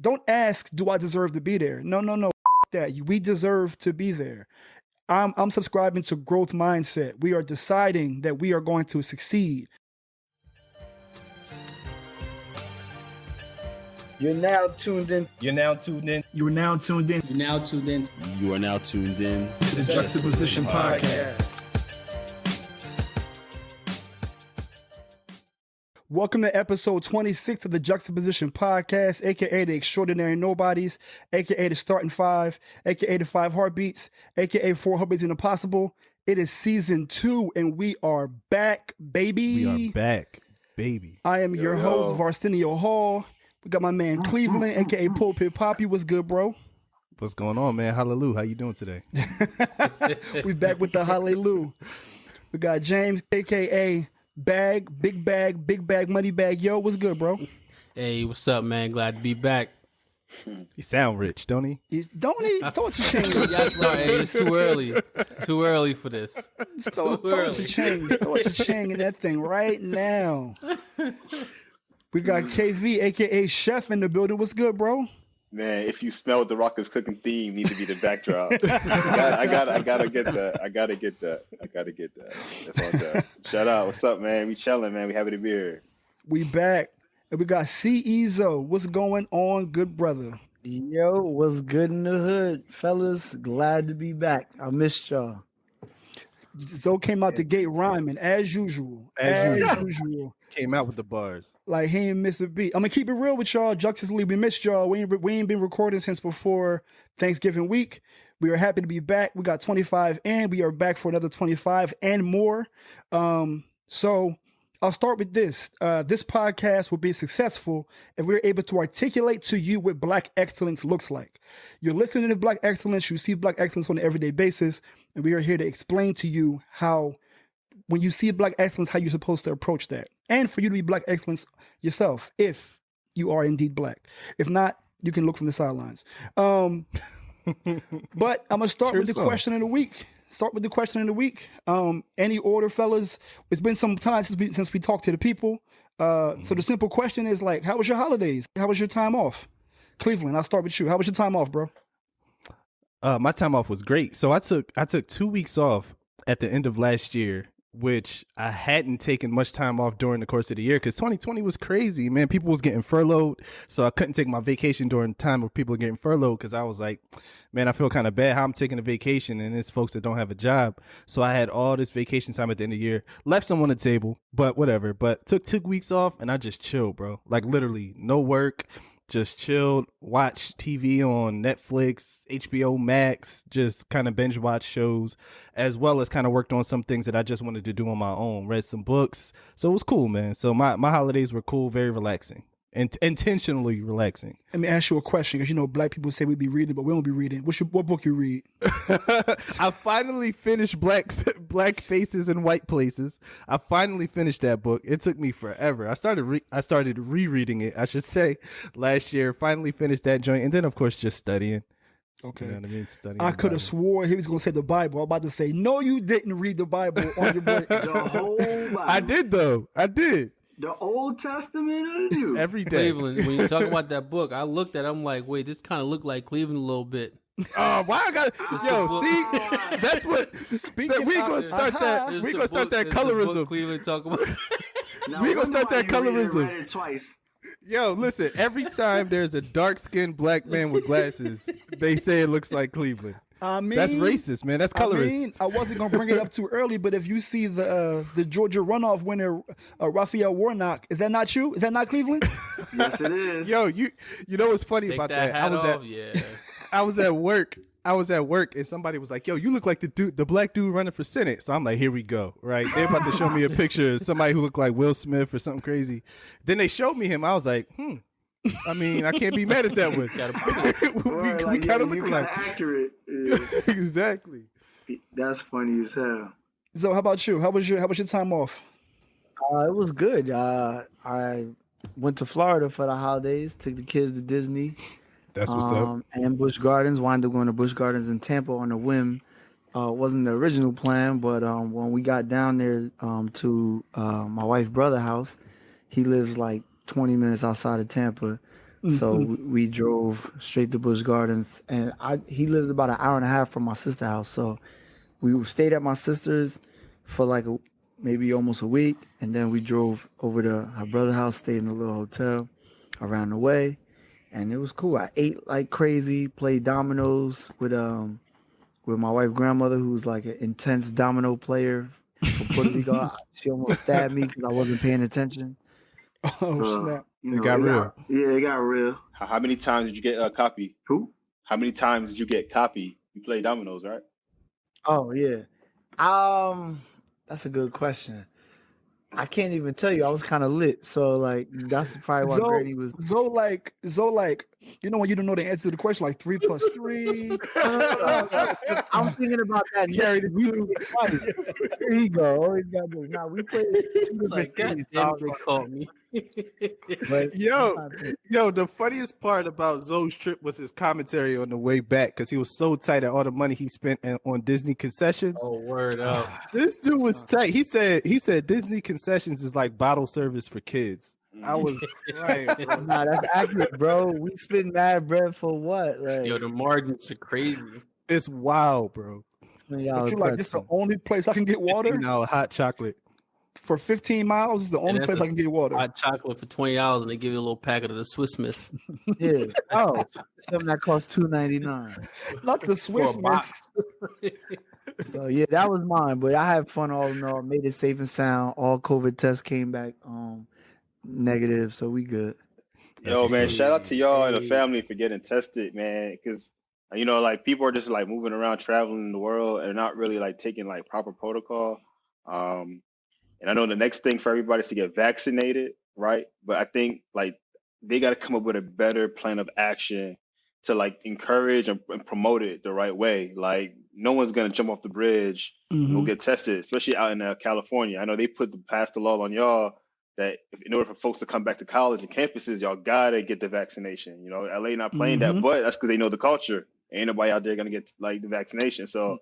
don't ask, do I deserve to be there? No, that. We deserve to be there. I'm subscribing to growth mindset. We are deciding that we are going to succeed. You're now tuned in. You're now tuned in. You are now tuned in. You're now tuned in. You are now tuned in to the Juxtaposition Podcast. Welcome to episode 26 of the Juxtaposition Podcast, aka the Extraordinary Nobodies, aka the Starting Five, aka the Five Heartbeats, aka Four Heartbeats and Impossible. It is season 2, and we are back, baby. We are back, baby. I am your host, Varstinio Hall. We got my man Cleveland, aka Pulpit Poppy. What's good, bro? What's going on, man? Hallelujah. How you doing today? We back with the hallelujah. We got James, aka Big Bag, Money Bag. Yo, what's good, bro? Hey, what's up, man? Glad to be back. He sound rich, don't he? Don't he? Throw it your chain. It's too early. Too early for this. Throw it your chain. Throw it your chain in that thing right now. We got KV, aka Chef, in the building. What's good, bro? Man, if you smell what the Rockers cooking theme needs to be the backdrop. I gotta get that. That's all good. Shout out. What's up, man? We chilling, man. We happy to be here. We back. And we got C Ezo. What's going on, good brother? Yo, what's good in the hood, fellas? Glad to be back. I missed y'all. Zo came out the gate rhyming as usual. As usual. Came out with the bars. Like he ain't miss a beat. I'm gonna keep it real with y'all. Justice League, we missed y'all. We ain't been recording since before Thanksgiving week. We are happy to be back. We got 25 and we are back for another 25 and more. So I'll start with this. This podcast will be successful if we're able to articulate to you what Black excellence looks like. You're listening to Black excellence. You see Black excellence on an everyday basis. And we are here to explain to you how, when you see Black excellence, how you're supposed to approach that. And for you to be Black excellence yourself, if you are indeed Black. If not, you can look from the sidelines. But I'm going to start with the question of the week. Any order, fellas? It's been some time since we talked to the people. So the simple question is like, how was your holidays? How was your time off? Cleveland, I'll start with you. How was your time off, bro? My time off was great. So I took 2 weeks off at the end of last year, which I hadn't taken much time off during the course of the year because 2020 was crazy, man. People was getting furloughed, so I couldn't take my vacation during the time where people were getting furloughed because I was like, man, I feel kind of bad how I'm taking a vacation and it's folks that don't have a job. So I had all this vacation time at the end of the year, left some on the table, but whatever. But took 2 weeks off and I just chilled, bro. Like literally no work. Just chilled, watched TV on Netflix, HBO Max, just kind of binge watch shows, as well as kind of worked on some things that I just wanted to do on my own, read some books. So it was cool, man. So my holidays were cool, very relaxing. And intentionally relaxing. Let me ask you a question, because you know Black people say we be reading, but we don't be reading. What book you read? I finally finished Black Faces in White Places. I finally finished that book. It took me forever. I started rereading it, I should say, last year. Finally finished that joint, and then of course just studying. Okay. You know what I mean? Studying. I could have swore he was going to say the Bible. I'm about to say, no, you didn't read the Bible on your break. The whole Bible. I did, though. I did. The Old Testament or the New? Every day. Cleveland, when you talk about that book, I looked at it, I'm like, wait, this kind of looked like Cleveland a little bit. Oh, why I got see? That's what. Speaking we gonna start that. We gonna start that colorism. Cleveland talk about. We gonna start that colorism. Read it twice. Yo, listen. Every time there's a dark-skinned Black man with glasses, they say it looks like Cleveland. I mean, that's racist, man. That's colorist. I wasn't gonna bring it up too early, but if you see the Georgia runoff winner, Raphael Warnock, is that not you? Is that not Cleveland? Yes, it is. Yo, you know what's funny Take about that? I was at work. And somebody was like, yo, you look like the Black dude running for Senate. So I'm like, here we go, right? They're about to show me a picture of somebody who looked like Will Smith or something crazy. Then they showed me him. I was like, I mean, I can't be mad at that one. we kind of look like accurate. Exactly. That's funny as hell. So how about you? How was your time off? It was good. I went to Florida for the holidays. Took the kids to Disney. That's what's up. And Busch Gardens. Wound up going to Busch Gardens in Tampa on a whim. Wasn't the original plan, but when we got down there to my wife's brother's house, he lives like 20 minutes outside of Tampa. So Mhm. we drove straight to Busch Gardens, and he lived about an hour and a half from my sister's house. So we stayed at my sister's for like maybe almost a week, and then we drove over to her brother's house, stayed in a little hotel around the way, and it was cool. I ate like crazy, played dominoes with my wife's grandmother, who's like an intense domino player from Puerto Rico. She almost stabbed me because I wasn't paying attention. Oh snap! It got real. It got real. How many times did you get a copy? Who? How many times did you get copy? You play dominoes, right? Oh yeah, that's a good question. I can't even tell you. I was kind of lit, so like that's probably why Granny was. Zo like, you know when you don't know the answer to the question, like 3 plus 3. I'm thinking about that. Carry the two. There you go. Always got to. Now we played two Like, different God things. damn, they called me. But Yo, the funniest part about Zoe's trip was his commentary on the way back because he was so tight at all the money he spent on Disney concessions. Oh, word up. This dude was tight. He said Disney concessions is like bottle service for kids. I was right, bro. nah, that's accurate, bro. We spend mad bread for what? Like Yo, the margins are crazy. It's wild, bro. But you like, this is the only place I can get water Hot chocolate. for 15 miles. Is the only that's place I can get water. Hot chocolate for $20, and they give you a little packet of the Swiss Miss. Yeah. Oh, something that costs $2.99. Not the Swiss For a box. Miss. So yeah, that was mine. But I had fun all in all. Made it safe and sound. All COVID tests came back negative, so we good. Yo, man, shout out to y'all and the family for getting tested, man. Because like people are just like moving around, traveling the world, and not really like taking like proper protocol. And I know the next thing for everybody is to get vaccinated, right? But I think like they got to come up with a better plan of action to like encourage and promote it the right way. Like no one's gonna jump off the bridge and go get tested, especially out in California. I know they passed the law on y'all that in order for folks to come back to college and campuses, y'all gotta get the vaccination. LA not playing that, but that's because they know the culture. Ain't nobody out there gonna get like the vaccination. So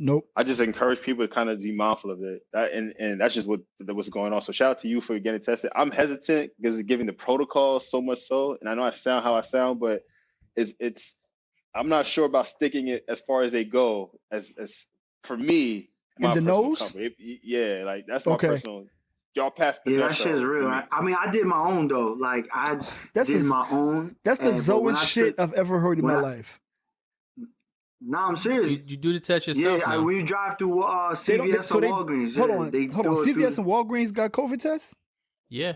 Nope. I just encourage people to kind of be mindful of it. And that's just what's going on. So shout out to you for getting tested. I'm hesitant because of giving the protocol so much so, and I know I sound how I sound, but it's I'm not sure about sticking it as far as they go. As for me, In the nose? comfort. Yeah, like that's my personal. Y'all passed the that shit is real. I mean, I did my own though. Like I did my own. That's the Zoest shit I've ever heard in my life. No, I'm serious. You do the test yourself. Yeah, now. when you drive through CVS or Walgreens. Hold on. CVS and Walgreens got COVID tests? Yeah.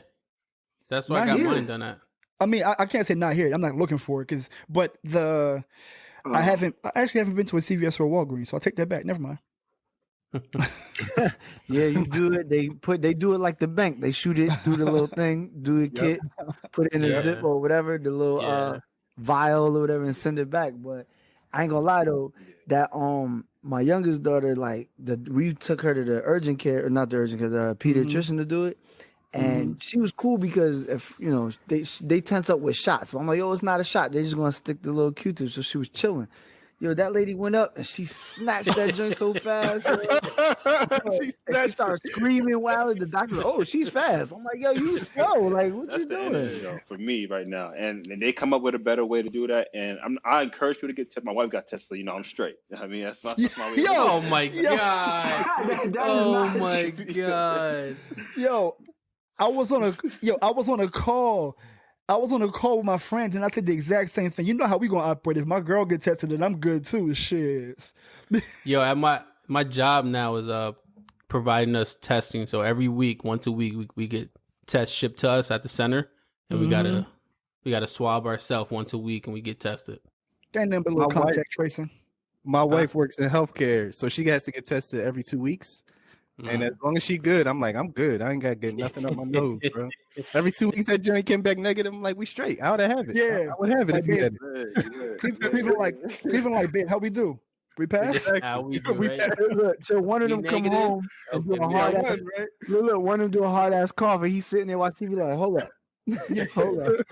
That's why I Not got here. mine done at. I mean, I can't say not here. I'm not looking for it, I actually haven't been to a CVS or a Walgreens, so I'll take that back. Never mind. Yeah, you do it. They do it like the bank. They shoot it through the little thing, do the kit, put it in a zip or whatever, the little vial or whatever, and send it back. But I ain't gonna lie though, that my youngest daughter, like we took her to the urgent care, or not the urgent care, the pediatrician to do it. And she was cool because if they tense up with shots. So I'm like, yo, it's not a shot. They're just gonna stick the little Q-tip. So she was chilling. Yo, that lady went up and she snatched that joint so fast. She started screaming wildly. The doctor, oh, she's fast. I'm like, yo, you slow. Like, what you doing? Energy, for me right now, and they come up with a better way to do that. And I encourage people to get tested. My wife got tested, so I'm straight. I mean, that's my way. Oh my god! Oh my god! Yo, I was on a call. I was on a call with my friends, and I said the exact same thing. You know how we gonna operate? If my girl get tested, then I'm good too. Shit. Yo, at my job now is providing us testing. So every week, once a week, we get tests shipped to us at the center, and we gotta swab ourselves once a week, and we get tested. Ain't nothing but a little contact tracing. My wife works in healthcare, so she has to get tested every 2 weeks. And as long as she good, I'm like, I'm good. I ain't got to get nothing on my nose, bro. Every 2 weeks that joint came back negative, I'm like, we straight. I would have it. Yeah. I would have it if you had it. Even like, babe, how we do? We pass? How we do, right? So one of them come negative? home and do a hard ass, one of them do a hard ass cough, and he's sitting there watching TV like, hold up. Hold up.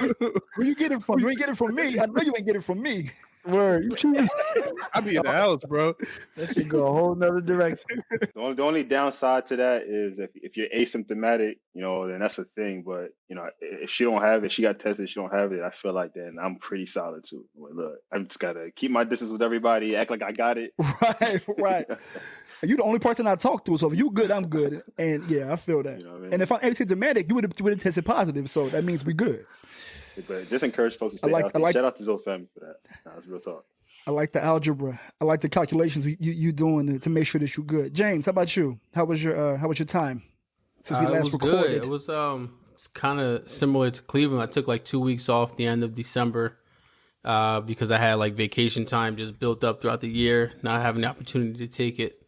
Where you get it from? You ain't get it from me. I know you ain't get it from me. Word. I be in the house, bro. That should go a whole nother direction. The only downside to that is if you're asymptomatic, then that's a thing. But if she don't have it, she got tested, she don't have it. I feel like then I'm pretty solid too. Like, look, I'm just gotta keep my distance with everybody, act like I got it. Right. You the only person I talk to, so if you good, I'm good. And yeah, I feel that. You know what I mean? And if I'm asymptomatic, you would have tested positive, so that means we good. But just encourage folks to stay healthy. Shout out to Zoe family for that. That's real talk. I like the algebra. I like the calculations you doing to make sure that you're good. James, how about you? How was your time since we last recorded? Good. It was it's kind of similar to Cleveland. I took like 2 weeks off the end of December because I had like vacation time just built up throughout the year, not having the opportunity to take it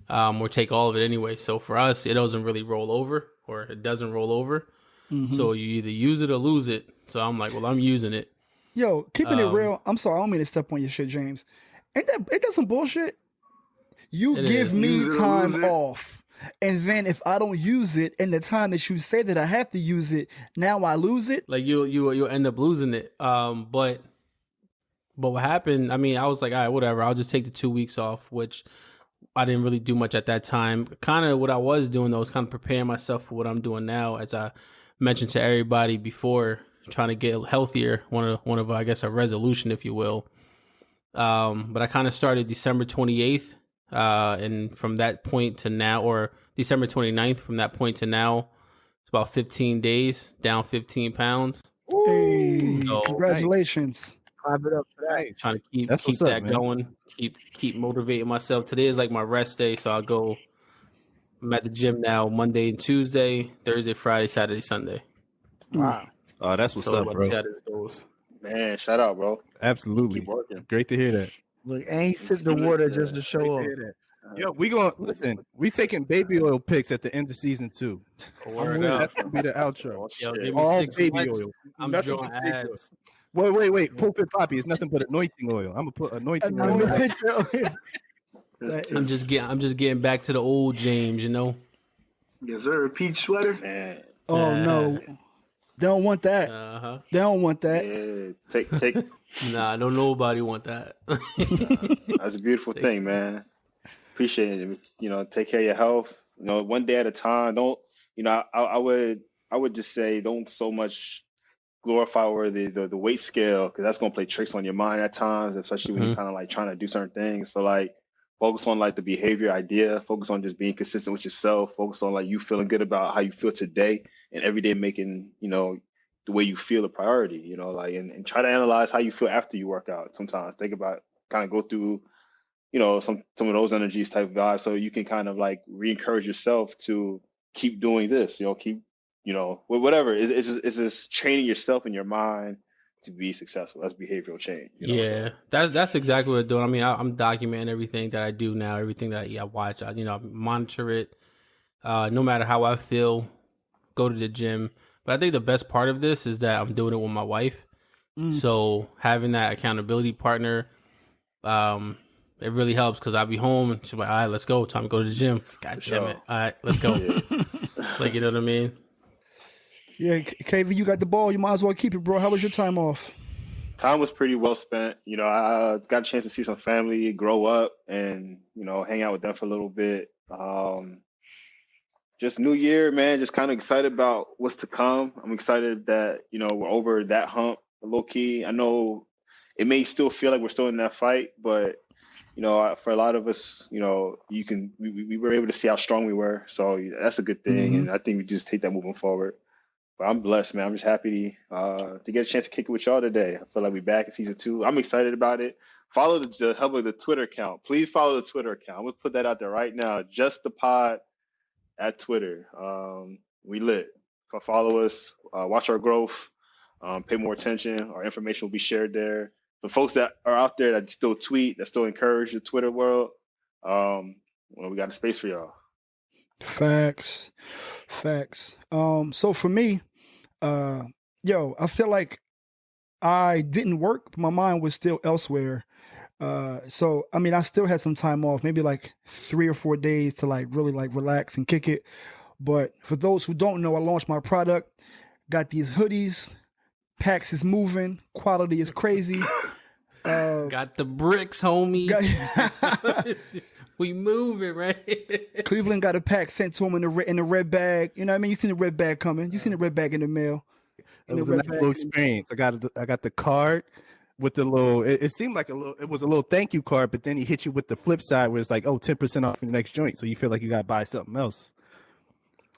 or take all of it anyway. So for us, it doesn't really roll over, or it doesn't roll over. Mm-hmm. So you either use it or lose it. So I'm like, well, I'm using it. Yo, keeping it real. I'm sorry, I don't mean to step on your shit, James. Ain't that some bullshit? You give me time off, and then if I don't use it, and the time that you say that I have to use it, now I lose it. Like you'll end up losing it. But what happened? I mean, I was like, all right, whatever. I'll just take the 2 weeks off, which I didn't really do much at that time. Kind of what I was doing though was kind of preparing myself for what I'm doing now, as I mentioned to everybody before. Trying to get healthier, one of I guess a resolution, if you will. But I kind of started December 28th, and from that point to now, or December 29th, from that point to now, it's about 15 days, down 15 pounds. Hey, so, congratulations! Clap it up for that. Trying to keep that going, keep motivating myself. Today is like my rest day, so I'm at the gym now Monday and Tuesday, Thursday, Friday, Saturday, Sunday. Wow. Oh, that's what's up, bro. Man, shout out, bro. Absolutely. Keep working. Great to hear that. Look, and he sipped the water just to show up. Yo, we taking baby oil pics at the end of season 2. That's gonna be the outro. Yo, all baby oil. I'm drawing ads. Wait. Pulpit Poppy is nothing but anointing oil. I'm gonna put anointing oil. I'm just getting back to the old James, Yes, sir. Peach sweater. Man. Oh no. They don't want that. They don't want that. Yeah, take. Nah, don't nobody want that. That's a beautiful thing, man. Appreciate it. Take care of your health. One day at a time. Don't. I would just say don't so much glorify over the weight scale, because that's gonna play tricks on your mind at times, especially when you're kind of like trying to do certain things. So like focus on like the behavior idea. Focus on just being consistent with yourself. Focus on like you feeling good about how you feel today. And every day making, the way you feel a priority, and try to analyze how you feel after you work out. Sometimes think about, kind of go through, some of those energies type of vibes, so you can kind of like re-encourage yourself to keep doing this, keep, whatever. It's just training yourself in your mind to be successful. That's behavioral change. That's exactly what I'm doing. I mean, I'm documenting everything that I do now, everything that I watch. I monitor it, no matter how I feel. Go to the gym. But I think the best part of this is that I'm doing it with my wife. So having that accountability partner, it really helps, because I'll be home and she's like, all right, let's go. Time to go to the gym. God damn it. All right, let's go. Like, you know what I mean? Yeah, KV, you got the ball. You might as well keep it, bro. How was your time off? Time was pretty well spent. I got a chance to see some family, grow up, and, hang out with them for a little bit. Just new year, man, just kind of excited about what's to come. I'm excited that, we're over that hump, low key. I know it may still feel like we're still in that fight, but, for a lot of us, we were able to see how strong we were. So that's a good thing. And I think we just take that moving forward. But I'm blessed, man. I'm just happy to get a chance to kick it with y'all today. I feel like we're back in season 2. I'm excited about it. Follow the help of the Twitter account. Please follow the Twitter account. I'm going to put that out there right now. Just the pod. At Twitter. We lit. Follow us, watch our growth, pay more attention. Our information will be shared there. The folks that are out there that still tweet, that still encourage the Twitter world, we got a space for y'all. Facts. So for me, I feel like I didn't work, but my mind was still elsewhere. So I mean, I still had some time off, maybe like 3 or 4 days to like really like relax and kick it. But for those who don't know, I launched my product, got these hoodies, packs is moving, quality is crazy. Got the bricks, homie. We moving, right? Cleveland got a pack sent to him in the red bag. You know what I mean? You seen the red bag coming. You seen the red bag in the mail. It was a nice little experience. I got the card with the little. It seemed like it was a little thank you card, but then he hit you with the flip side where it's like, 10% off your next joint, so you feel like you got to buy something else.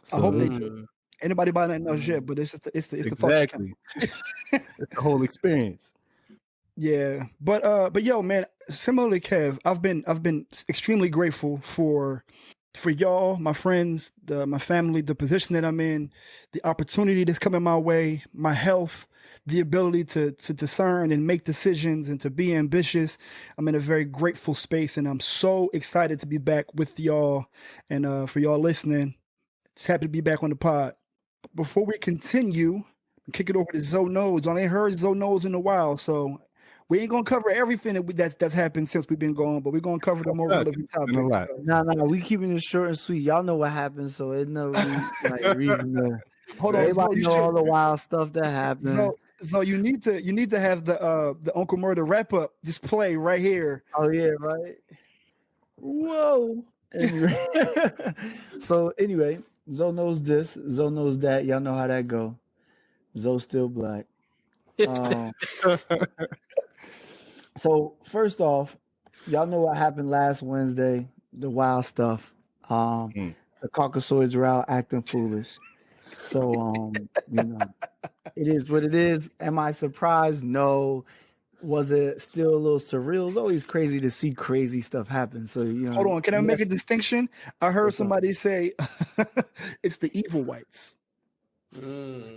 So, I hope they do. Anybody buy nothing else yet, but it's the exactly. It's the whole experience. Yeah, but yo, man. Similarly, Kev, I've been extremely grateful for y'all, my friends, my family, the position that I'm in, the opportunity that's coming my way, my health, the ability to discern and make decisions and to be ambitious. I'm in a very grateful space, and I'm so excited to be back with y'all and for y'all listening. Just happy to be back on the pod. Before we continue, kick it over to Zoe Knows. I ain't heard Zoe Knows in a while, so we ain't gonna cover everything that's happened since we've been gone, but we're gonna cover the more relevant topics. No, we keeping it short and sweet. Y'all know what happened, so there's no reason to. Hold on, everybody know all the wild stuff that happened. So you need to have the Uncle Murder wrap up just play right here. Oh yeah, right. Whoa. Anyway. So anyway, Zoe knows this. Zoe knows that. Y'all know how that go. Zoe's still black. So first off, y'all know what happened last Wednesday. The wild stuff. The Caucasoids were out acting foolish. So it is what it is. Am I surprised? No. Was it still a little surreal? It's always crazy to see crazy stuff happen. So hold on, can I make a distinction? I heard somebody say it's the evil whites.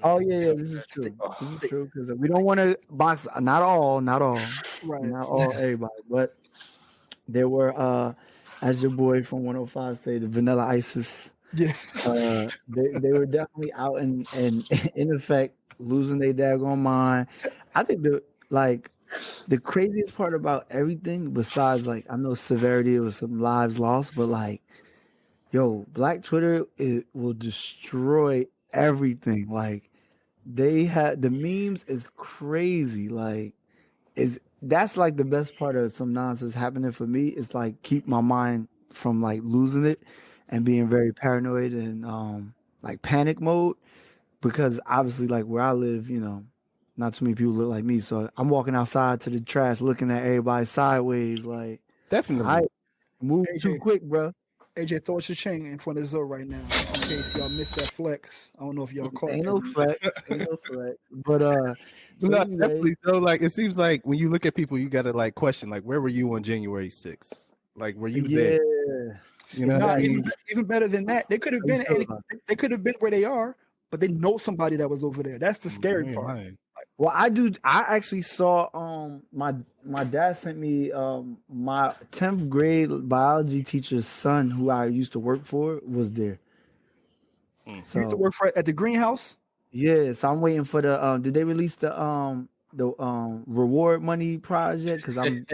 Oh yeah, this is true. This is true because we don't want to box. Not all, right? Not all, everybody, but there were, as your boy from 105 say, the Vanilla Isis. Yeah, they were definitely out and in effect losing their daggone mind. I think the craziest part about everything, besides I know severity, it was some lives lost, but Black Twitter, it will destroy everything. They had the memes is crazy. That's the best part of some nonsense happening for me. It's keep my mind from losing it and being very paranoid and panic mode, because obviously where I live, not too many people look like me. So I'm walking outside to the trash looking at everybody sideways. Definitely. I move too quick, bro. AJ, throw us your chain in front of Zoe right now, in case y'all missed that flex. I don't know if y'all caught Ain't no flex. But definitely. So it seems like when you look at people, you gotta question where were you on January 6th? Were you there? Even better than that. They could have been. They could have been where they are, but they know somebody that was over there. That's the scary part. Right. Well, I actually saw my dad sent me my 10th grade biology teacher's son, who I used to work for, was there. So, you used to work at the greenhouse? Yeah, so I'm waiting for the did they release the reward money project? Because I'm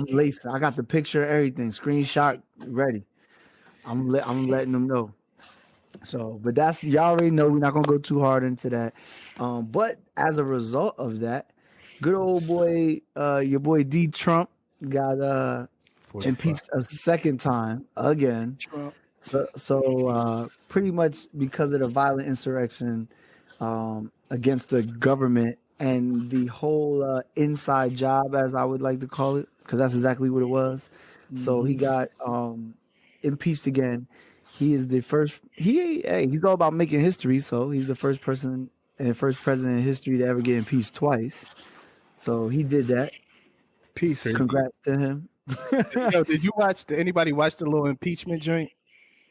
laced. I got the picture, everything, screenshot ready. I'm letting them know. So, but that's, y'all already know, we're not gonna go too hard into that. But as a result of that, good old boy, your boy D Trump got impeached a second time again. Trump. So pretty much because of the violent insurrection against the government and the whole inside job, as I would like to call it, because that's exactly what it was. Mm-hmm. So he got impeached again. He is the first. He's all about making history. So he's the first person and first president in history to ever get impeached twice. So he did that. Peace. Congrats to him. Did you anybody watch the little impeachment joint?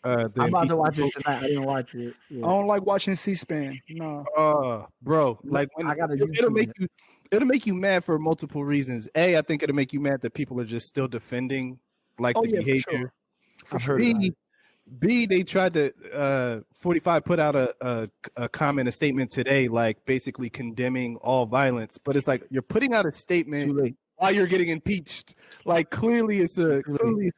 I'm about to watch it tonight. I didn't watch it. Yeah. I don't like watching C-SPAN. No. Bro, it'll make you mad for multiple reasons. I think it'll make you mad that people are just still defending behavior. For sure. B, they tried to 45 put out a comment, a statement today, basically condemning all violence. But it's you're putting out a statement while you're getting impeached. Clearly it's a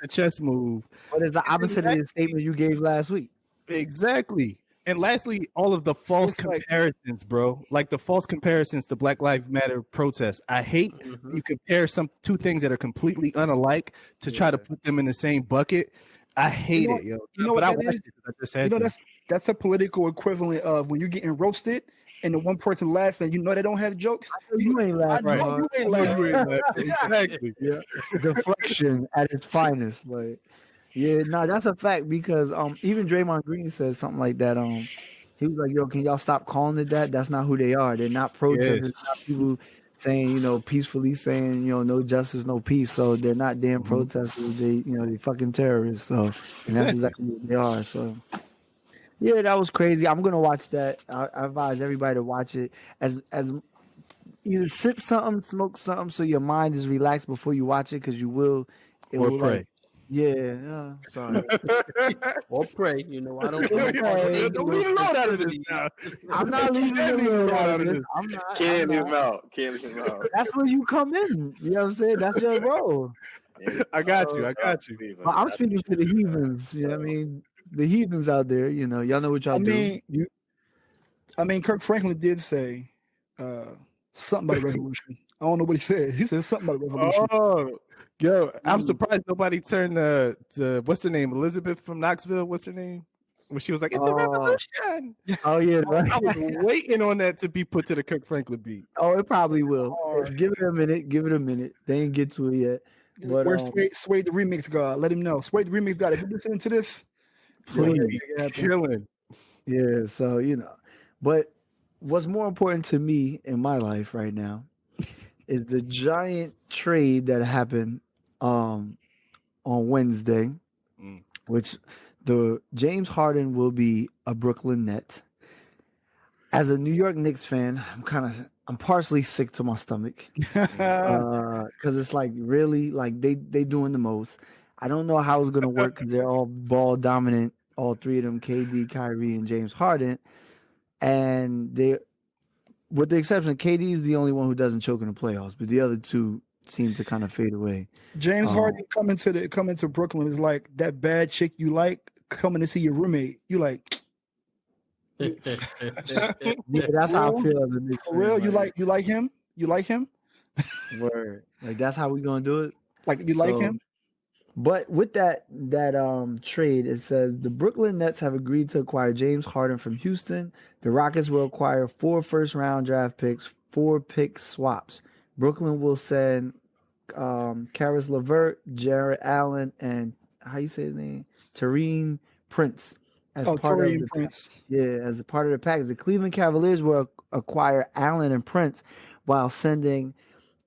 chess move. But it's the opposite of the statement you gave last week. Exactly. And lastly, all of the false comparisons, bro. Like the false comparisons to Black Lives Matter protests. I hate you compare two things that are completely unalike to try to put them in the same bucket. I hate it, yo. You know but what I that watched is? it. I just had to. That's a political equivalent of when you're getting roasted and the one person laughing. You know they don't have jokes. You ain't laughing. I know you ain't laughing. Exactly. Yeah. Deflection at its finest. Like, yeah, no, that's a fact because even Draymond Green says something like that. He was like, "Yo, can y'all stop calling it that? That's not who they are. They're not protesters. Yes. Not people saying, peacefully saying, no justice, no peace. So they're not damn protesters. They, they fucking terrorists. So, and that's exactly what they are. So, yeah, that was crazy. I'm gonna watch that. I advise everybody to watch it as either sip something, smoke something, so your mind is relaxed before you watch it, because you will. It or will pray. Sorry. Or pray. I don't. Don't leave him out of this now. I'm not leaving him out of this. Can't leave him out. That's where you come in. You know what I'm saying? That's your role. I got you. But I'm speaking to the heathens. You know what I mean? The heathens out there. Y'all know what y'all do. Kirk Franklin did say something about a revolution. I don't know what he said. He said something about a revolution. Oh, yo, I'm surprised nobody turned to what's her name? Elizabeth from Knoxville. What's her name? When she was like, "It's a revolution." Oh yeah, right. I was waiting on that to be put to the Kirk Franklin beat. Oh, it probably will. Give it a minute. They ain't get to it yet. But where's Sway the remix god? Let him know. Sway the remix god. If you're listening to this, please. Killing. Yeah. So but what's more important to me in my life right now is the giant trade that happened on Wednesday, which the James Harden will be a Brooklyn Net. As a New York Knicks fan, I'm partially sick to my stomach because it's like really like they doing the most. I don't know how it's gonna work because they're all ball dominant, all three of them, KD, Kyrie, and James Harden, and they. With the exception of KD is the only one who doesn't choke in the playoffs, but the other two seem to kind of fade away. James Harden coming to Brooklyn is like that bad chick you like coming to see your roommate. You like, yeah, that's how I feel as a Knicks fan. For real, you like him? You like him? Word. Like that's how we gonna do it. Like you like him? But with that trade, it says the Brooklyn Nets have agreed to acquire James Harden from Houston. The Rockets will acquire 4 first-round draft picks, 4 pick swaps. Brooklyn will send Karis LeVert, Jared Allen, and how you say his name? Taurean Prince as part of the Prince. As a part of the package. The Cleveland Cavaliers will acquire Allen and Prince while sending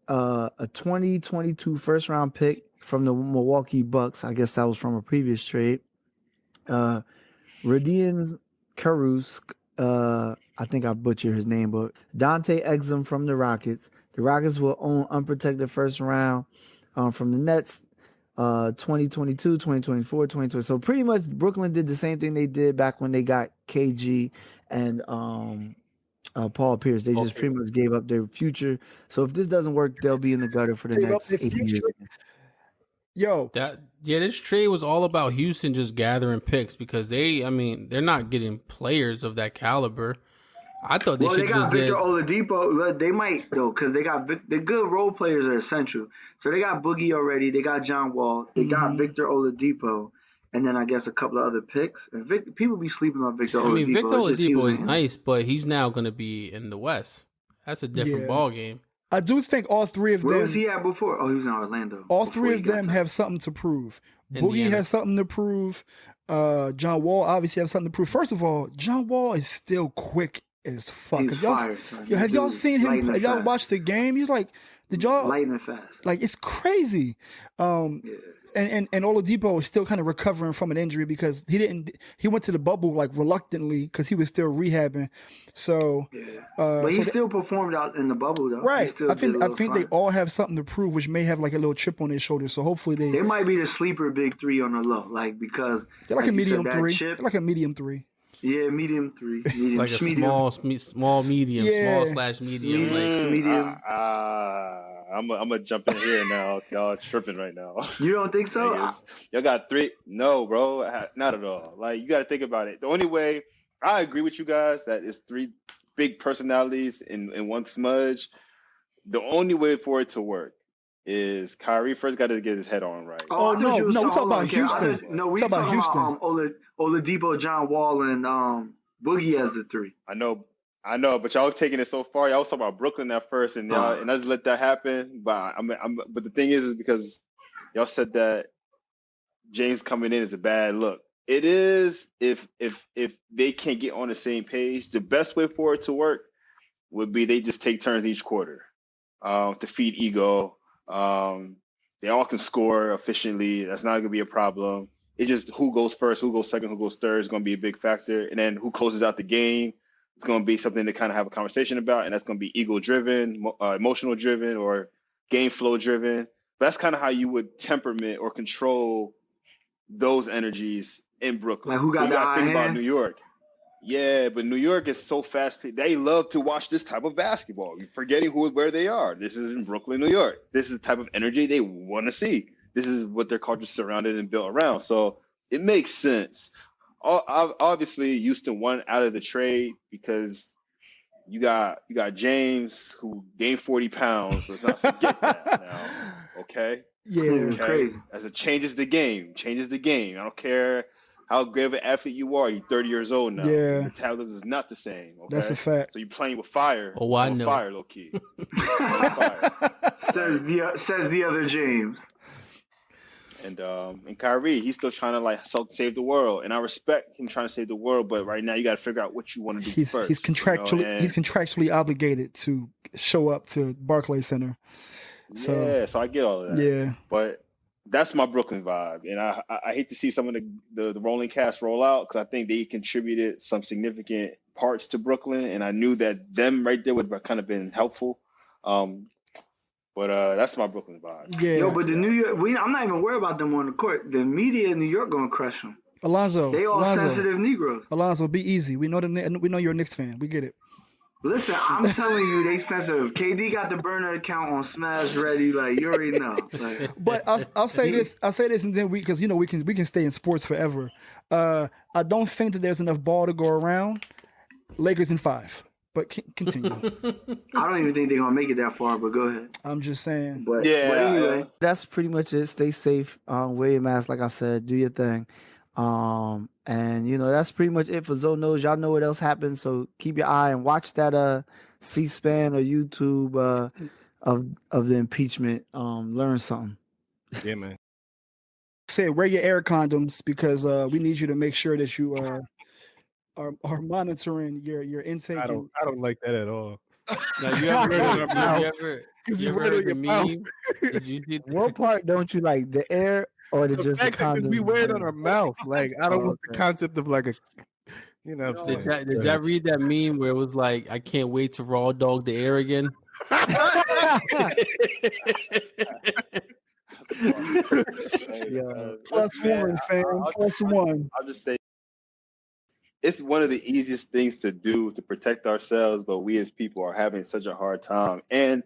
a 2022 first-round pick from the Milwaukee Bucks. I guess that was from a previous trade. Radian Caruso, I think I butchered his name, but Dante Exum from the Rockets. The Rockets will own unprotected first round from the Nets 2022, 2024, 2020. So pretty much Brooklyn did the same thing they did back when they got KG and Paul Pierce. They just pretty much gave up their future. So if this doesn't work, they'll be in the gutter for the next 8 years. This trade was all about Houston just gathering picks because they're not getting players of that caliber. I thought they should got Victor Oladipo. They might though, because they got the good role players are essential. So they got Boogie already. They got John Wall. They got Victor Oladipo, and then I guess a couple of other picks. And people be sleeping on Victor Oladipo. Victor Oladipo is nice, but he's now going to be in the West. That's a different ball game. I do think all three of them. Where was he at before? Oh, he was in Orlando. All three of them have something to prove. Boogie has something to prove. John Wall obviously has something to prove. First of all, John Wall is still quick as fuck. Have y'all seen him? Have y'all watched the game? He's like, did y'all lightning fast? Like it's crazy. And Oladipo is still kind of recovering from an injury because he went to the bubble like reluctantly because he was still rehabbing. So but he still performed out in the bubble though. Right. I think they all have something to prove, which may have like a little chip on their shoulder. So hopefully they might be the sleeper big three on the low, like because they're like a medium three. They're like a medium three. Yeah, medium 3. Medium, like a small medium, small/medium. Medium. I'm gonna jump in here now. Y'all tripping right now. You don't think so? Y'all got 3? No, bro, not at all. Like you got to think about it. The only way I agree with you guys that it's three big personalities in one smudge. The only way for it to work is Kyrie first got to get his head on right. Oh, no, we talking about Houston. No, we talking about Oladipo, John Wall, and Boogie as the three. I know, but y'all taking it so far. Y'all was talking about Brooklyn at first, and y'all and us let that happen. But but the thing is because y'all said that James coming in is a bad look. It is if they can't get on the same page. The best way for it to work would be they just take turns each quarter to feed ego. They all can score efficiently. That's not going to be a problem. It's just who goes first, who goes second, who goes third is going to be a big factor. And then who closes out the game. It's going to be something to kind of have a conversation about. And that's going to be ego driven, emotional driven, or game flow driven. But that's kind of how you would temperament or control those energies in Brooklyn. Like who got you got to think about New York. Yeah, but New York is so fast. They love to watch this type of basketball. You're forgetting where they are. This is in Brooklyn, New York. This is the type of energy they want to see. This is what their culture is surrounded and built around. So it makes sense. Obviously, Houston won out of the trade because you got James who gained 40 pounds. Let's not forget that now. Okay? Yeah. Okay? Crazy. As it changes the game. I don't care how great of an athlete you are. You're 30 years old now. Yeah. The talent is not the same. Okay? That's a fact. So you're playing with fire. Oh, I know. Fire, low key. Says the other James. And Kyrie, he's still trying to save the world, and I respect him trying to save the world. But right now, you got to figure out what you want to do first. He's contractually obligated to show up to Barclays Center. So I get all of that. Yeah, but that's my Brooklyn vibe, and I hate to see some of the rolling cast roll out because I think they contributed some significant parts to Brooklyn, and I knew that them right there would have kind of been helpful. But that's my Brooklyn vibe. Yeah. Yo, but the New York, I'm not even worried about them on the court. The media in New York gonna crush them. Alonzo, they all sensitive Negroes. Alonzo, be easy. We know you're a Knicks fan. We get it. Listen, I'm telling you, they sensitive. KD got the burner account on Smash ready. Like you already know. Like, but I'll say this. And then because we can stay in sports forever. I don't think that there's enough ball to go around. Lakers in 5. But continue. I don't even think they're gonna make it that far. But go ahead. I'm just saying. But anyway, that's pretty much it. Stay safe. Wear your mask, like I said. Do your thing. And that's pretty much it for Zoe Knows. Y'all know what else happened, so keep your eye and watch that C-SPAN or YouTube of the impeachment. Learn something. Yeah, man. Say wear your air condoms because we need you to make sure that you are monitoring your intake. I don't like that at all. Now, you ever heard the meme? Did you see what part don't you like? The air or the just the condom? We wear it on our mouth. Like I don't want the concept of like a, Did y'all read that meme where it was like, I can't wait to raw dog the air again? +1, fam. +1. I'll just say it's one of the easiest things to do to protect ourselves, but we as people are having such a hard time. And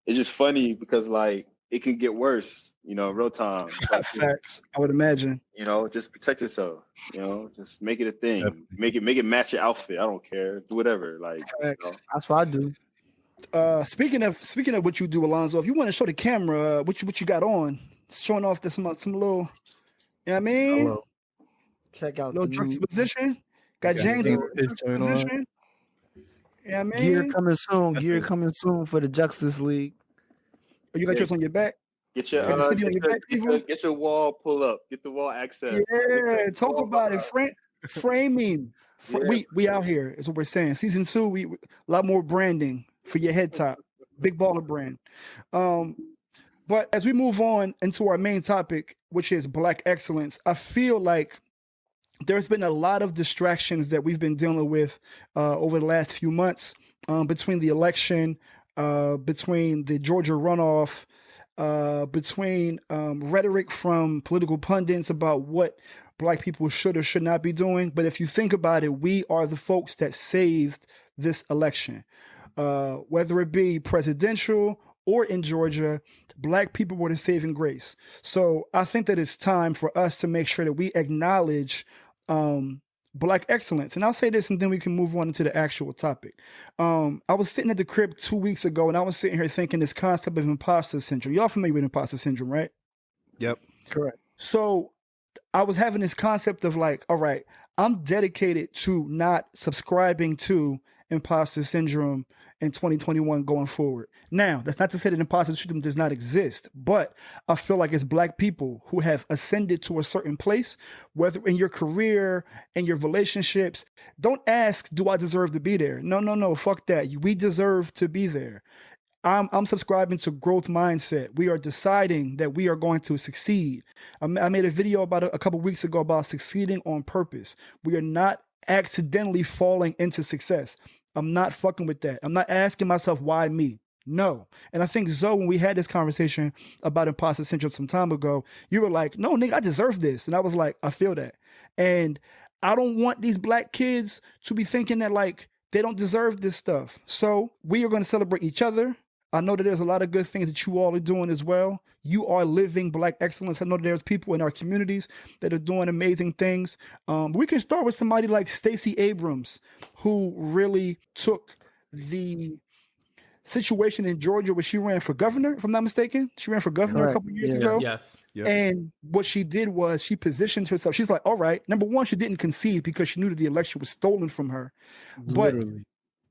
it's just funny because like it can get worse, real time. Facts. I would imagine. Just protect yourself. Just make it a thing. Definitely. Make it match your outfit. I don't care. Do whatever. Like that's what I do. Speaking of what you do, Alonzo, if you want to show the camera what you got on, showing off some little, you know what I mean? Hello. Check out little juxtaposition. Got James in juxtaposition. Yeah, man. Gear coming soon for the Justice League. Oh, you got yours on your back? Get your wall pull up. Get the wall access. Yeah, talk about it. Framing. Yeah. We out here is what we're saying. Season 2, we a lot more branding for your head top. Big baller brand. But as we move on into our main topic, which is Black excellence, I feel like there's been a lot of distractions that we've been dealing with over the last few months between the election, between the Georgia runoff, between rhetoric from political pundits about what Black people should or should not be doing. But if you think about it, we are the folks that saved this election. Whether it be presidential or in Georgia, Black people were the saving grace. So I think that it's time for us to make sure that we acknowledge Black excellence. And I'll say this and then we can move on into the actual topic. I was sitting at the crib 2 weeks ago and I was sitting here thinking this concept of imposter syndrome. Y'all familiar with imposter syndrome, right? Yep. Correct. So I was having this concept of like, all right, I'm dedicated to not subscribing to imposter syndrome in 2021 going forward. Now, that's not to say that imposter syndrome does not exist, but I feel like it's Black people who have ascended to a certain place, whether in your career and your relationships. Don't ask, do I deserve to be there? No, fuck that. We deserve to be there. I'm subscribing to growth mindset. We are deciding that we are going to succeed. I made a video about a couple weeks ago about succeeding on purpose. We are not accidentally falling into success. I'm not fucking with that. I'm not asking myself, why me? No. And I think, Zoe, when we had this conversation about imposter syndrome some time ago, you were like, no, nigga, I deserve this. And I was like, I feel that. And I don't want these Black kids to be thinking that like they don't deserve this stuff. So we are going to celebrate each other. I know that there's a lot of good things that you all are doing as well. You are living Black excellence. I know that there's people in our communities that are doing amazing things. We can start with somebody like Stacy Abrams, who really took the situation in Georgia where she ran for governor, if I'm not mistaken. She ran for governor a couple years ago. Yes. Yep. And what she did was she positioned herself. She's like, all right, number one, she didn't concede because she knew that the election was stolen from her. Literally.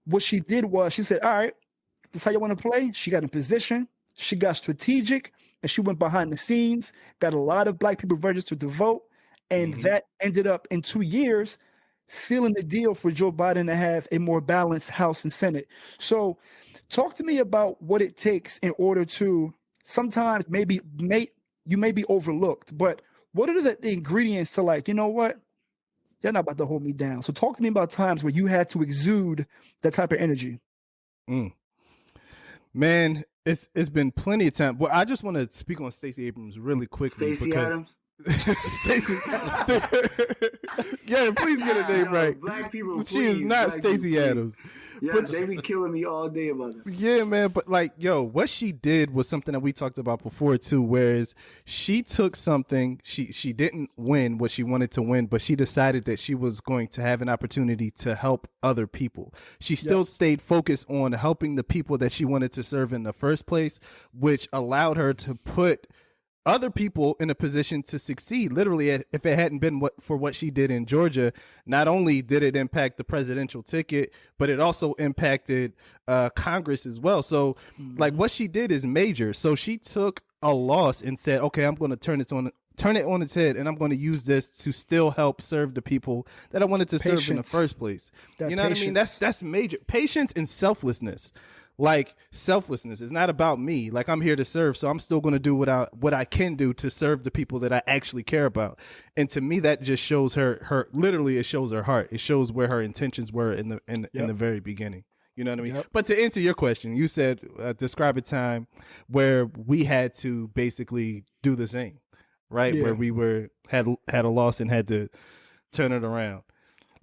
But what she did was she said, all right, this is how you want to play. She got in position. She got strategic, and she went behind the scenes, got a lot of Black people registered to vote, and that ended up in 2 years sealing the deal for Joe Biden to have a more balanced House and Senate. So talk to me about what it takes in order to sometimes you may be overlooked, but what are the ingredients to like, you know what? You're not about to hold me down. So talk to me about times where you had to exude that type of energy. Man, it's been plenty of time. Well, I just want to speak on Stacey Abrams really quickly. Stacy Adams. Stacey, yeah, please get her name right. Black people, She is not Stacey Adams. Yeah, But- they be killing me all day about it. Yeah, man, but like, yo, what she did was something that we talked about before too. Whereas she took something, she didn't win what she wanted to win, but she decided that she was going to have an opportunity to help other people. She still stayed focused on helping the people that she wanted to serve in the first place, which allowed her to put other people in a position to succeed. Literally, if it hadn't been for what she did in Georgia, not only did it impact the presidential ticket, but it also impacted Congress as well. So like what she did is major. So she took a loss and said, okay, I'm going to turn it on its head, and I'm going to use this to still help serve the people that I wanted to serve in the first place. You know what I mean? That's major. Patience and selflessness. Like selflessness is not about me. Like I'm here to serve, so I'm still going to do what I can do to serve the people that I actually care about. And to me, that just shows her literally. It shows her heart. It shows where her intentions were in the very beginning. You know what I mean? But to answer your question, you said describe a time where we had to basically do the same, right? Where we had a loss and had to turn it around.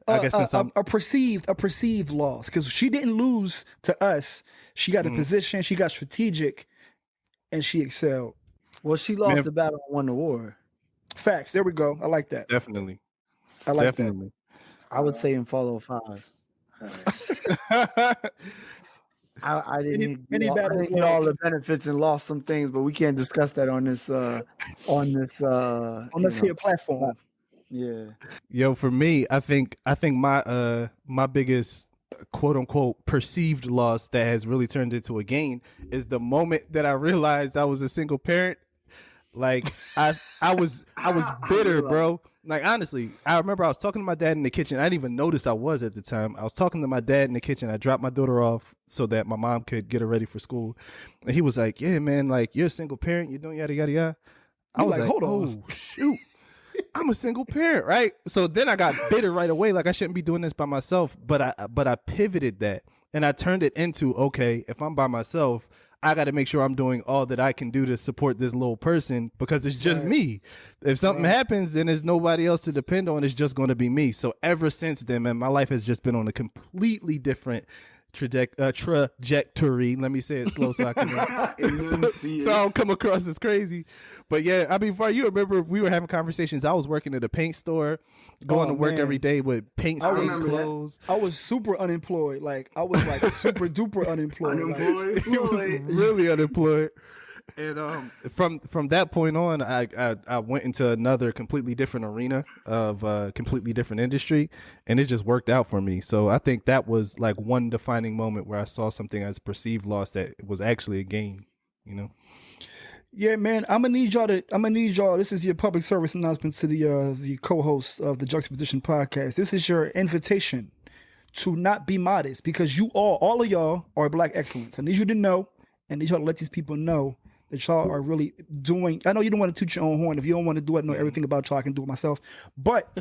I guess a perceived loss, because she didn't lose to us. She got a position, she got strategic, and she excelled. Well, she lost the battle and won the war. Facts. There we go. I like that. Definitely. I like Definitely. I would say in follow 5. I didn't get all the benefits and lost some things, but we can't discuss that on this here platform. Yeah. Yo, for me, I think my biggest quote unquote perceived loss that has really turned into a gain is the moment that I realized I was a single parent. Like I was bitter, bro. Like honestly, I remember I was talking to my dad in the kitchen. I didn't even notice I was at the time. I was talking to my dad in the kitchen. I dropped my daughter off so that my mom could get her ready for school. And he was like, "Yeah, man, like you're a single parent. You're doing yada yada yada." I was like, "Hold on, shoot." I'm a single parent, right? So then I got bitter right away. Like I shouldn't be doing this by myself, but I pivoted that and I turned it into, okay, if I'm by myself, I got to make sure I'm doing all that I can do to support this little person because it's just me. If something happens and there's nobody else to depend on, it's just going to be me. So ever since then, man, my life has just been on a completely different trajectory. Let me say it slow so I can so I don't come across as crazy. But yeah, I mean, for you remember we were having conversations. I was working at a paint store, going to work every day with paint stained clothes. I was super unemployed. Like I was like super duper unemployed. He was really unemployed. And from that point on, I went into another completely different arena of a completely different industry, and it just worked out for me. So I think that was like one defining moment where I saw something as perceived loss that was actually a gain, you know? Yeah, man, I'm gonna need y'all. This is your public service announcement to the co-hosts of the Juxtaposition podcast. This is your invitation to not be modest, because all of y'all are Black excellence. I need you to know, and need y'all to let these people know that y'all are really doing. I know you don't want to toot your own horn. If you don't want to do it, know everything about y'all, I can do it myself. But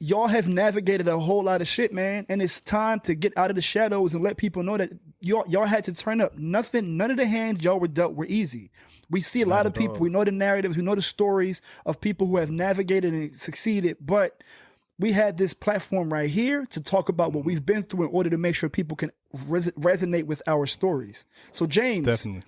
y'all have navigated a whole lot of shit, man. And it's time to get out of the shadows and let people know that y'all had to turn up. None of the hands y'all were dealt were easy. We see a lot of people. We know the narratives. We know the stories of people who have navigated and succeeded. But we had this platform right here to talk about what we've been through in order to make sure people can resonate with our stories. So, James. Definitely.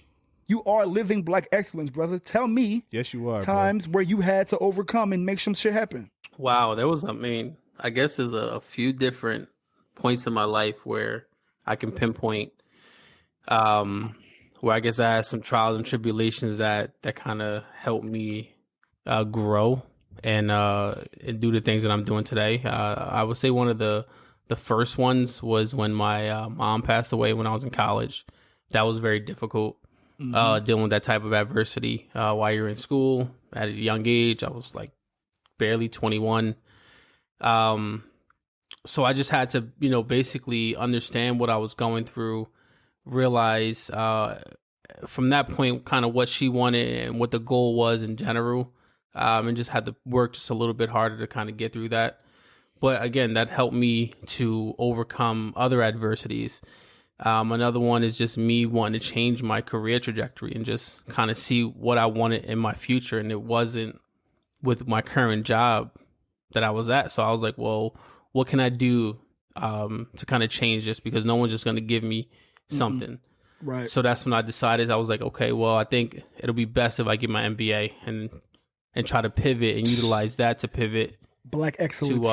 You are living Black excellence, brother. Tell me, yes, you are, times where you had to overcome and make some shit happen. Wow, there was, I guess there's a few different points in my life where I can pinpoint, where I guess I had some trials and tribulations that kind of helped me grow and do the things that I'm doing today. I would say one of the first ones was when my mom passed away when I was in college. That was very difficult. Dealing with that type of adversity while you're in school at a young age. I was like barely 21. So I just had to, basically understand what I was going through, realize from that point kind of what she wanted and what the goal was in general, and just had to work just a little bit harder to kind of get through that. But again, that helped me to overcome other adversities. Another one is just me wanting to change my career trajectory and just kind of see what I wanted in my future. And it wasn't with my current job that I was at. So I was like, well, what can I do to kind of change this? Because no one's just going to give me something. Right. So that's when I decided, I was like, okay, well, I think it'll be best if I get my MBA and try to pivot and utilize that to pivot Black excellence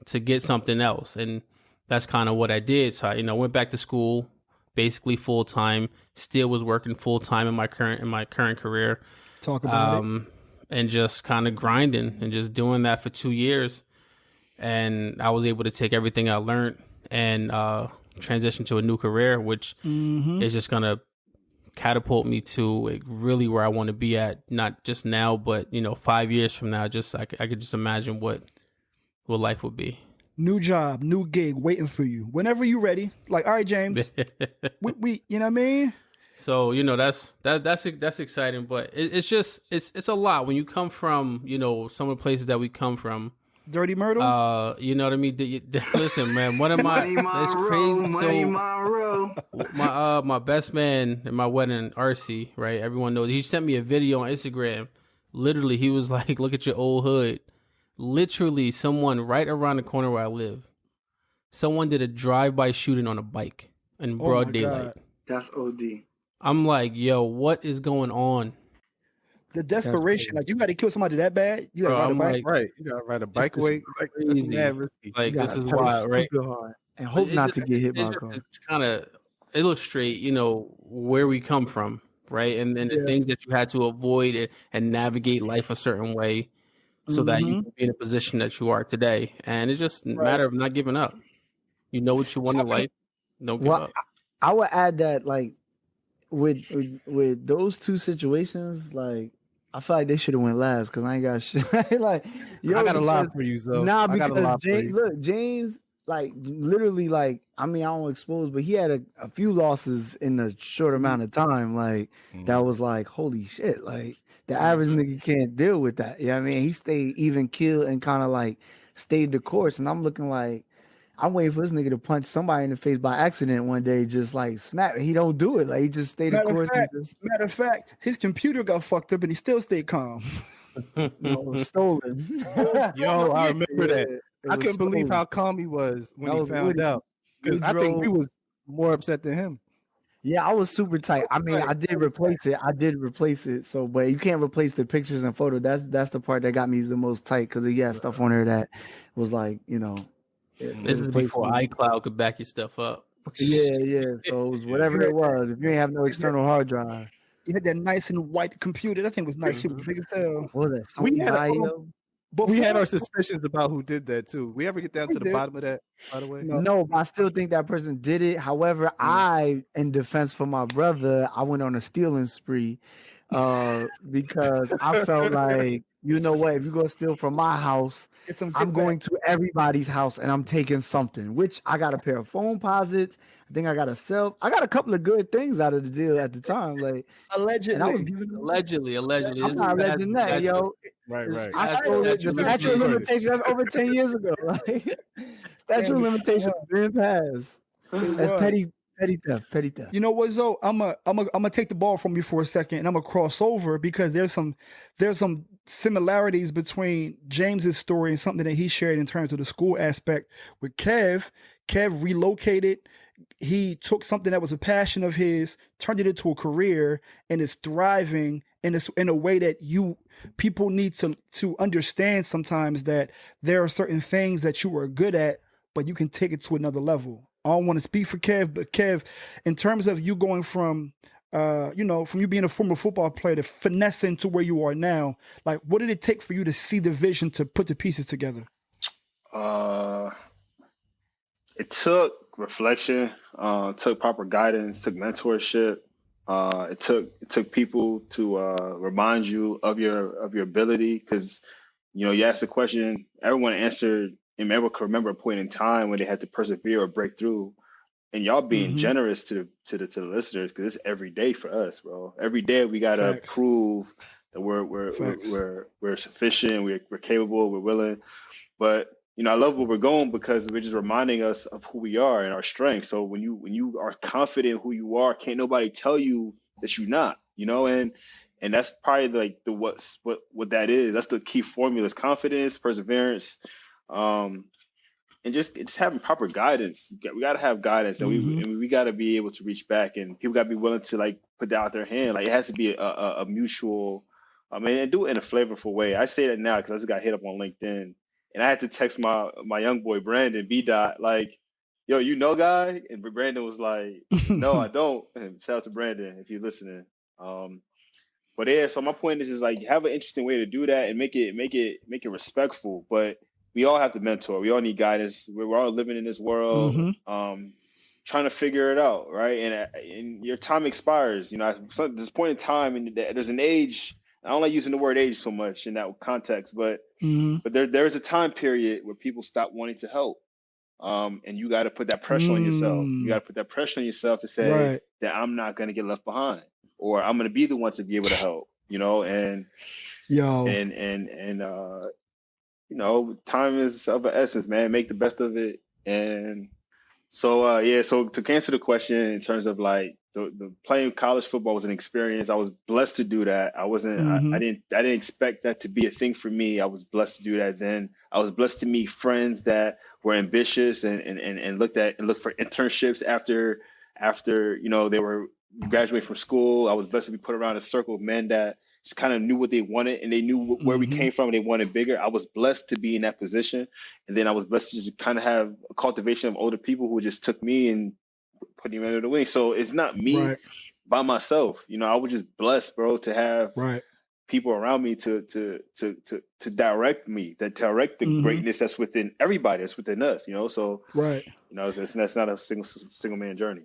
to get something else. And that's kind of what I did. So I, went back to school, basically full time. Still was working full time in my current career. Talk about it. And just kind of grinding and just doing that for 2 years. And I was able to take everything I learned and transition to a new career, which is just gonna catapult me to really where I want to be at. Not just now, but 5 years from now. I could just imagine what life would be. New job, new gig waiting for you. Whenever you ready. Like, all right, James. we you know what I mean? So, that's exciting, but it's just it's a lot when you come from, some of the places that we come from. Dirty Myrtle? You know what I mean? Listen, man, one of my it's crazy. My best man at my wedding, RC, right? Everyone knows. He sent me a video on Instagram. Literally, he was like, "Look at your old hood." Literally, someone right around the corner where I live, someone did a drive-by shooting on a bike in broad daylight. God. That's OD. I'm like, yo, what is going on? The desperation, like you got to kill somebody that bad. You got to ride a bike, like, right? You got to ride a bike away. Like, that's mad risky. Like this is why, right? Hard and hope not to get hit by a car. It's kind of illustrate, where we come from, right? And then the things that you had to avoid and navigate life a certain way, so that you can be in a position that you are today. And it's just a matter of not giving up. You know what you want in life. Don't give up. I would add that, like, with those two situations, like, I feel like they should have went last because I ain't got shit. Like, I got a lot for you, Zoe. Nah, because James, like, literally, like, I mean, I don't expose, but he had a few losses in a short amount of time. Like, that was like, holy shit. Like, the average nigga can't deal with that. You know what I mean? He stayed even killed and kind of like stayed the course. And I'm looking like, I'm waiting for this nigga to punch somebody in the face by accident one day, just like snap. He don't do it. Like, he just stayed the course. Matter of fact, his computer got fucked up and he still stayed calm. Stolen. Yo, I remember that. I couldn't believe how calm he was when he found out. because I think we was more upset than him. Yeah, I was super tight. I mean, I did replace it. So, but you can't replace the pictures and photo. That's the part that got me the most tight because he had stuff on there that was like, This is before iCloud could back your stuff up. Yeah. So it was whatever it was. If you ain't have no external hard drive, you had that nice and white computer. That thing was nice. It was big as hell. What was that? We had our suspicions about who did that too. We ever get down to the bottom of that, by the way? No, but I still think that person did it. However, I, in defense for my brother, I went on a stealing spree because I felt like, you know what, if you're going to steal from my house, I'm going to everybody's house and I'm taking something, which I got a pair of phone posits. I think I got a couple of good things out of the deal at the time. Like allegedly. And I was giving them, allegedly. I'm not alleging that, yo. Right. I told it the statute of limitations, that's over 10 years ago. Right? Statute of limitations didn't pass. That's petty theft. You know what, Zoe? I'm gonna take the ball from you for a second, and I'm gonna cross over because there's some similarities between James's story and something that he shared in terms of the school aspect with Kev. Kev relocated. He took something that was a passion of his, turned it into a career, and is thriving in a way that people need to understand sometimes that there are certain things that you are good at, but you can take it to another level. I don't want to speak for Kev, but Kev, in terms of you going from you being a former football player to finessing to where you are now, like what did it take for you to see the vision to put the pieces together? It took reflection, took proper guidance, took mentorship. It took people to remind you of your ability, because you asked the question, everyone answered, and everyone can remember a point in time when they had to persevere or break through. And y'all being generous to the listeners, because it's every day for us, bro. Every day we gotta prove that we're sufficient, we're capable, we're willing. But I love where we're going because we're just reminding us of who we are and our strengths. So when you are confident in who you are, can't nobody tell you that you're not, and that's probably like what that is. That's the key formula: is confidence, perseverance, and just having proper guidance. We got to have guidance, and we got to be able to reach back, and people got to be willing to like put that out their hand. Like it has to be a mutual. And do it in a flavorful way. I say that now because I just got hit up on LinkedIn. And I had to text my young boy, Brandon, B-Dot, like, yo, guy? And Brandon was like, no, I don't. And shout out to Brandon if you're listening. But yeah, so my point is like, have an interesting way to do that and make it respectful. But we all have to mentor. We all need guidance. We're all living in this world, trying to figure it out, right? And your time expires. At this point in time, and there's an age. I don't like using the word age so much in that context, but there is a time period where people stop wanting to help, and you got to put that pressure on yourself. You got to put that pressure on yourself to say that I'm not going to get left behind, or I'm going to be the one to be able to help. Time is of an essence, man. Make the best of it. And so so to answer the question in terms of like the playing college football was an experience. I was blessed to do that. I wasn't. I didn't expect that to be a thing for me. I was blessed to do that. Then I was blessed to meet friends that were ambitious and looked for internships after they were graduating from school. I was blessed to be put around a circle of men that just kind of knew what they wanted, and they knew where we came from, and they wanted bigger. I was blessed to be in that position, and then I was blessed to just kind of have a cultivation of older people who just took me and put him under the wing. So it's not me by myself. I was just blessed, bro, to have people around me to direct me, that direct the greatness that's within everybody, that's within us. So that's not a single man journey.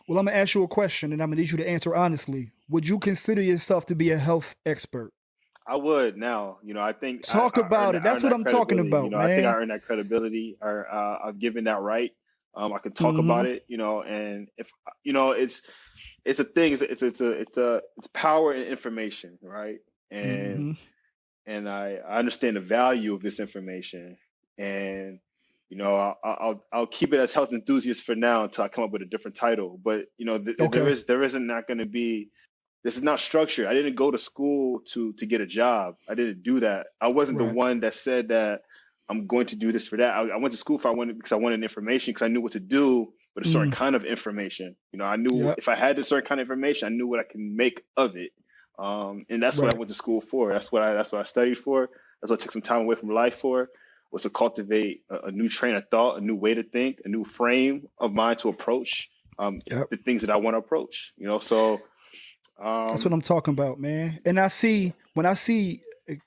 Well, I'm gonna ask you a question, and I'm gonna need you to answer honestly. Would you consider yourself to be a health expert? I would now. I think talk about it. That's what I'm talking about, man. I think I earned that credibility, or I've given that right. I can talk about it, and if it's a thing, it's power in information, right? And I understand the value of this information, and I'll keep it as health enthusiast for now until I come up with a different title. But there isn't not going to be. This is not structured. I didn't go to school to get a job. I didn't do that. I wasn't the one that said that I'm going to do this for that. I went to school because I wanted information, because I knew what to do with a certain kind of information. You know, I knew if I had a certain kind of information, I knew what I can make of it. And that's what I went to school for. That's what I studied for. That's what I took some time away from life for, was to cultivate a new train of thought, a new way to think, a new frame of mind to approach the things that I want to approach. You know, so that's what I'm talking about, man. And when I see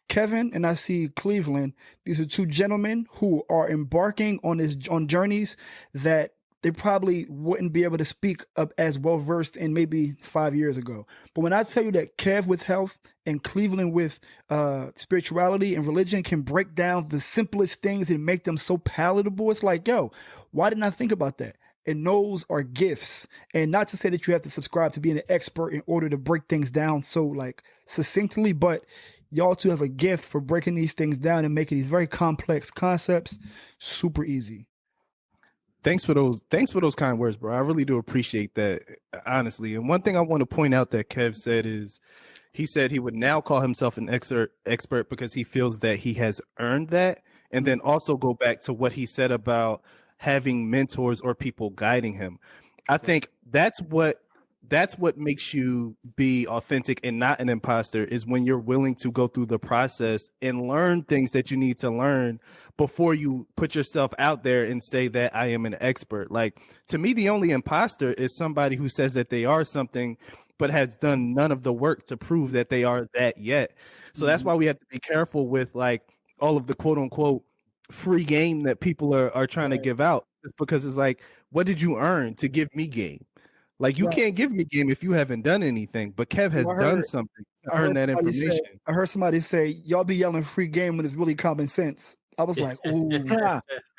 Kevin and I see Cleveland, these are two gentlemen who are embarking on journeys that they probably wouldn't be able to speak up as well versed in maybe 5 years ago. But when I tell you that Kev with health and Cleveland with spirituality and religion can break down the simplest things and make them so palatable, it's like, yo, why didn't I think about that? And those are gifts. And not to say that you have to subscribe to being an expert in order to break things down so like succinctly, but y'all two have a gift for breaking these things down and making these very complex concepts super easy. Thanks for those kind words, bro. I really do appreciate that, honestly. And one thing I want to point out that Kev said is, he said he would now call himself an expert because he feels that he has earned that. And then also go back to what he said about having mentors or people guiding him. I think that's what makes you be authentic and not an imposter, is when you're willing to go through the process and learn things that you need to learn before you put yourself out there and say that I am an expert. Like, to me, the only imposter is somebody who says that they are something but has done none of the work to prove that they are that yet. So that's why we have to be careful with like all of the quote unquote free game that people are trying to give out, because it's like, what did you earn to give me game? Like, you can't give me game if you haven't done anything. But Kev has done something to earn that information. I heard somebody say, y'all be yelling free game when it's really common sense. I was like, ooh. or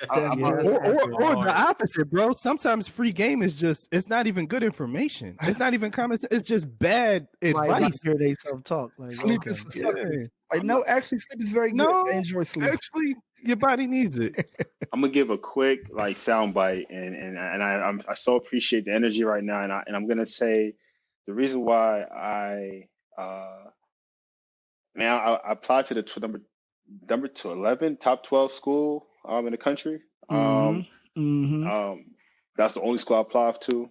the opposite, bro. Sometimes free game is just, it's not even good information. It's not even common sense. It's just bad advice. Hear they self-talk. Like, sleep is for suckers. Like, no, actually, sleep is very good. No, I enjoy sleep. Actually, your body needs it. I'm gonna give a quick like sound bite, and I so appreciate the energy right now, and I'm gonna say the reason why I applied to the number to 11 top 12 school in the country. That's the only school I applied to.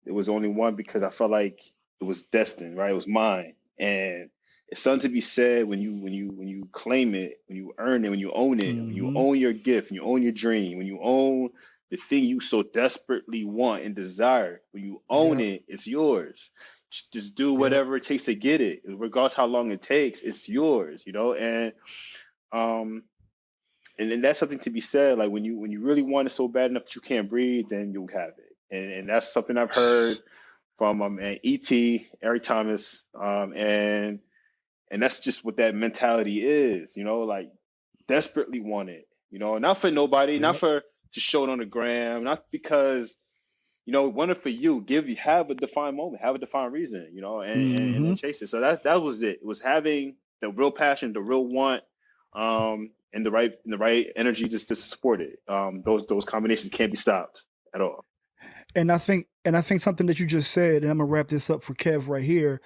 It was only one because I felt like it was destined, right? It was mine, and it's something to be said when you claim it, when you earn it, when you own it, when you own your gift, when you own your dream, when you own the thing you so desperately want and desire. When you own it, it's yours. Just do whatever it takes to get it, regardless how long it takes. It's yours, you know. And then that's something to be said. Like, when you really want it so bad enough that you can't breathe, then you'll have it. And that's something I've heard from E.T., Eric Thomas, and that's just what that mentality is, you know, like desperately want it, you know, not for nobody, not for to show it on the gram, not because, you know, want it for you. Have a defined moment, have a defined reason, you know, and then chase it. So that was it. It was having the real passion, the real want, and the right energy just to support it. Those combinations can't be stopped at all. And I think something that you just said, and I'm gonna wrap this up for Kev right here.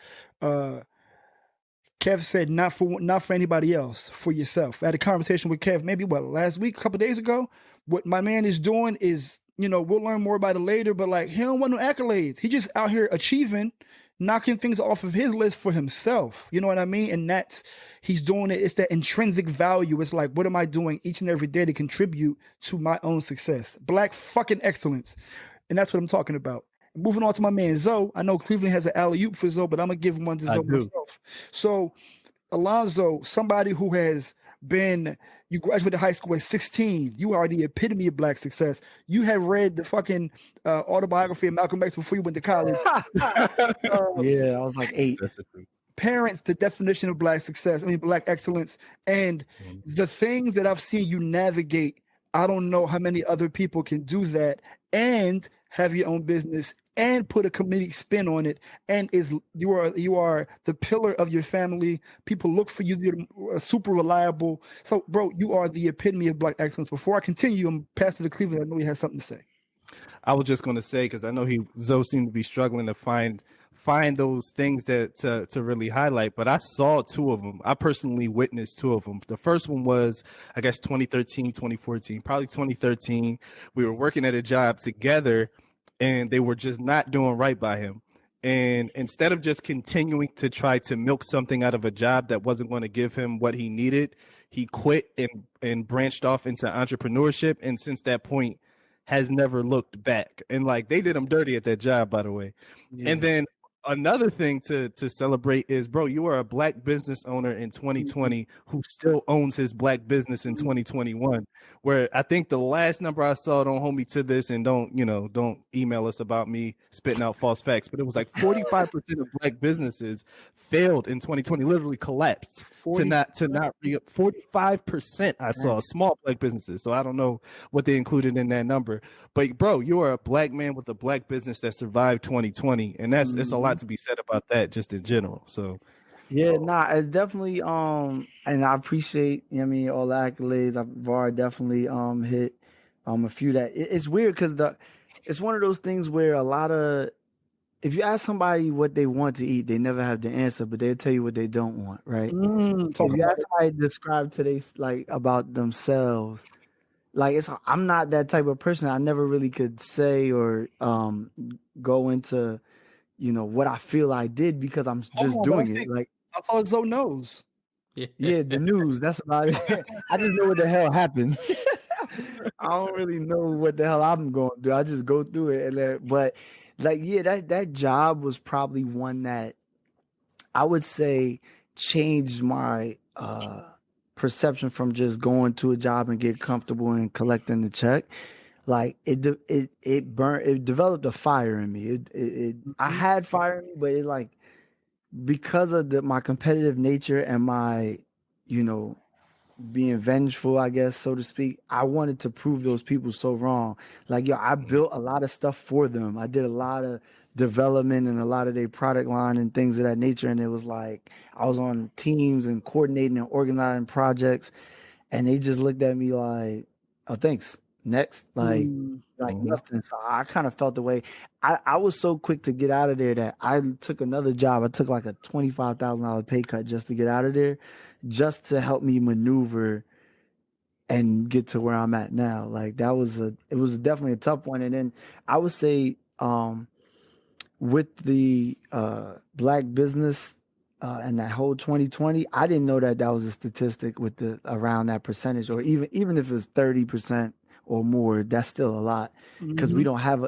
Kev said, not for anybody else, for yourself. I had a conversation with Kev maybe last week, a couple of days ago. What my man is doing is, you know, we'll learn more about it later, but like, he don't want no accolades. He just out here achieving, knocking things off of his list for himself. You know what I mean? And he's doing it. It's that intrinsic value. It's like, what am I doing each and every day to contribute to my own success? Black fucking excellence. And that's what I'm talking about. Moving on to my man Zoe. I know Cleveland has an alley-oop for Zoe, but I'm going to give one to Zoe myself. So, Alonzo, somebody who has been, you graduated high school at 16. You are the epitome of Black success. You have read the fucking autobiography of Malcolm X before you went to college. Yeah, I was like 8. Parents, the definition of Black success, Black excellence. And the things that I've seen you navigate, I don't know how many other people can do that and have your own business and put a comedic spin on it. And you are the pillar of your family. People look for you. You're super reliable. So, bro, you are the epitome of Black excellence. Before I continue, I'm Pastor to Cleveland. I know he has something to say. I was just going to say, because I know Zoe seemed to be struggling to find find those things that to really highlight, but I saw two of them. I personally witnessed two of them. The first one was, I guess, 2013, 2014, probably 2013. We were working at a job together, and they were just not doing right by him. And instead of just continuing to try to milk something out of a job that wasn't going to give him what he needed, he quit and branched off into entrepreneurship. And since that point, has never looked back. And like, they did him dirty at that job, by the way. Yeah. And then another thing to celebrate is, bro, you are a black business owner in 2020 who still owns his black business in 2021, where I think the last number I saw, don't hold me to this and don't email us about me spitting out false facts, but it was like 45% of black businesses failed in 2020, literally collapsed 45% I saw small black businesses. So I don't know what they included in that number, but bro, you are a black man with a black business that survived 2020. And it's a lot to be said about that just in general. So yeah, it's definitely and I appreciate, you know what I mean, all the accolades. I've already definitely hit a few that it's weird because it's one of those things where a lot of, if you ask somebody what they want to eat, they never have the answer, but they'll tell you what they don't want, right? If you ask somebody to describe today like about themselves, like I'm not that type of person. I never really could say or go into, you know, what I feel I did because I'm just doing it. Like I thought Zoe knows. Yeah, the news. That's about it. I just know what the hell happened. I don't really know what the hell I'm going to do. I just go through it, but like, yeah, that job was probably one that I would say changed my perception from just going to a job and get comfortable and collecting the check. Like it developed a fire in me. I had fire in me, but it like, because of my competitive nature and my, you know, being vengeful, I guess, so to speak, I wanted to prove those people so wrong. Like, yo, I built a lot of stuff for them. I did a lot of development and a lot of their product line and things of that nature. And it was like, I was on teams and coordinating and organizing projects. And they just looked at me like, oh, thanks. Next, like nothing. So I kind of felt the way. I was so quick to get out of there that I took another job. I took like a $25,000 pay cut just to get out of there, just to help me maneuver and get to where I'm at now. Like it was definitely a tough one. And then I would say with the black business and that whole 2020, I didn't know that was a statistic with around that percentage, or even if it was 30%. Or more, that's still a lot because we don't have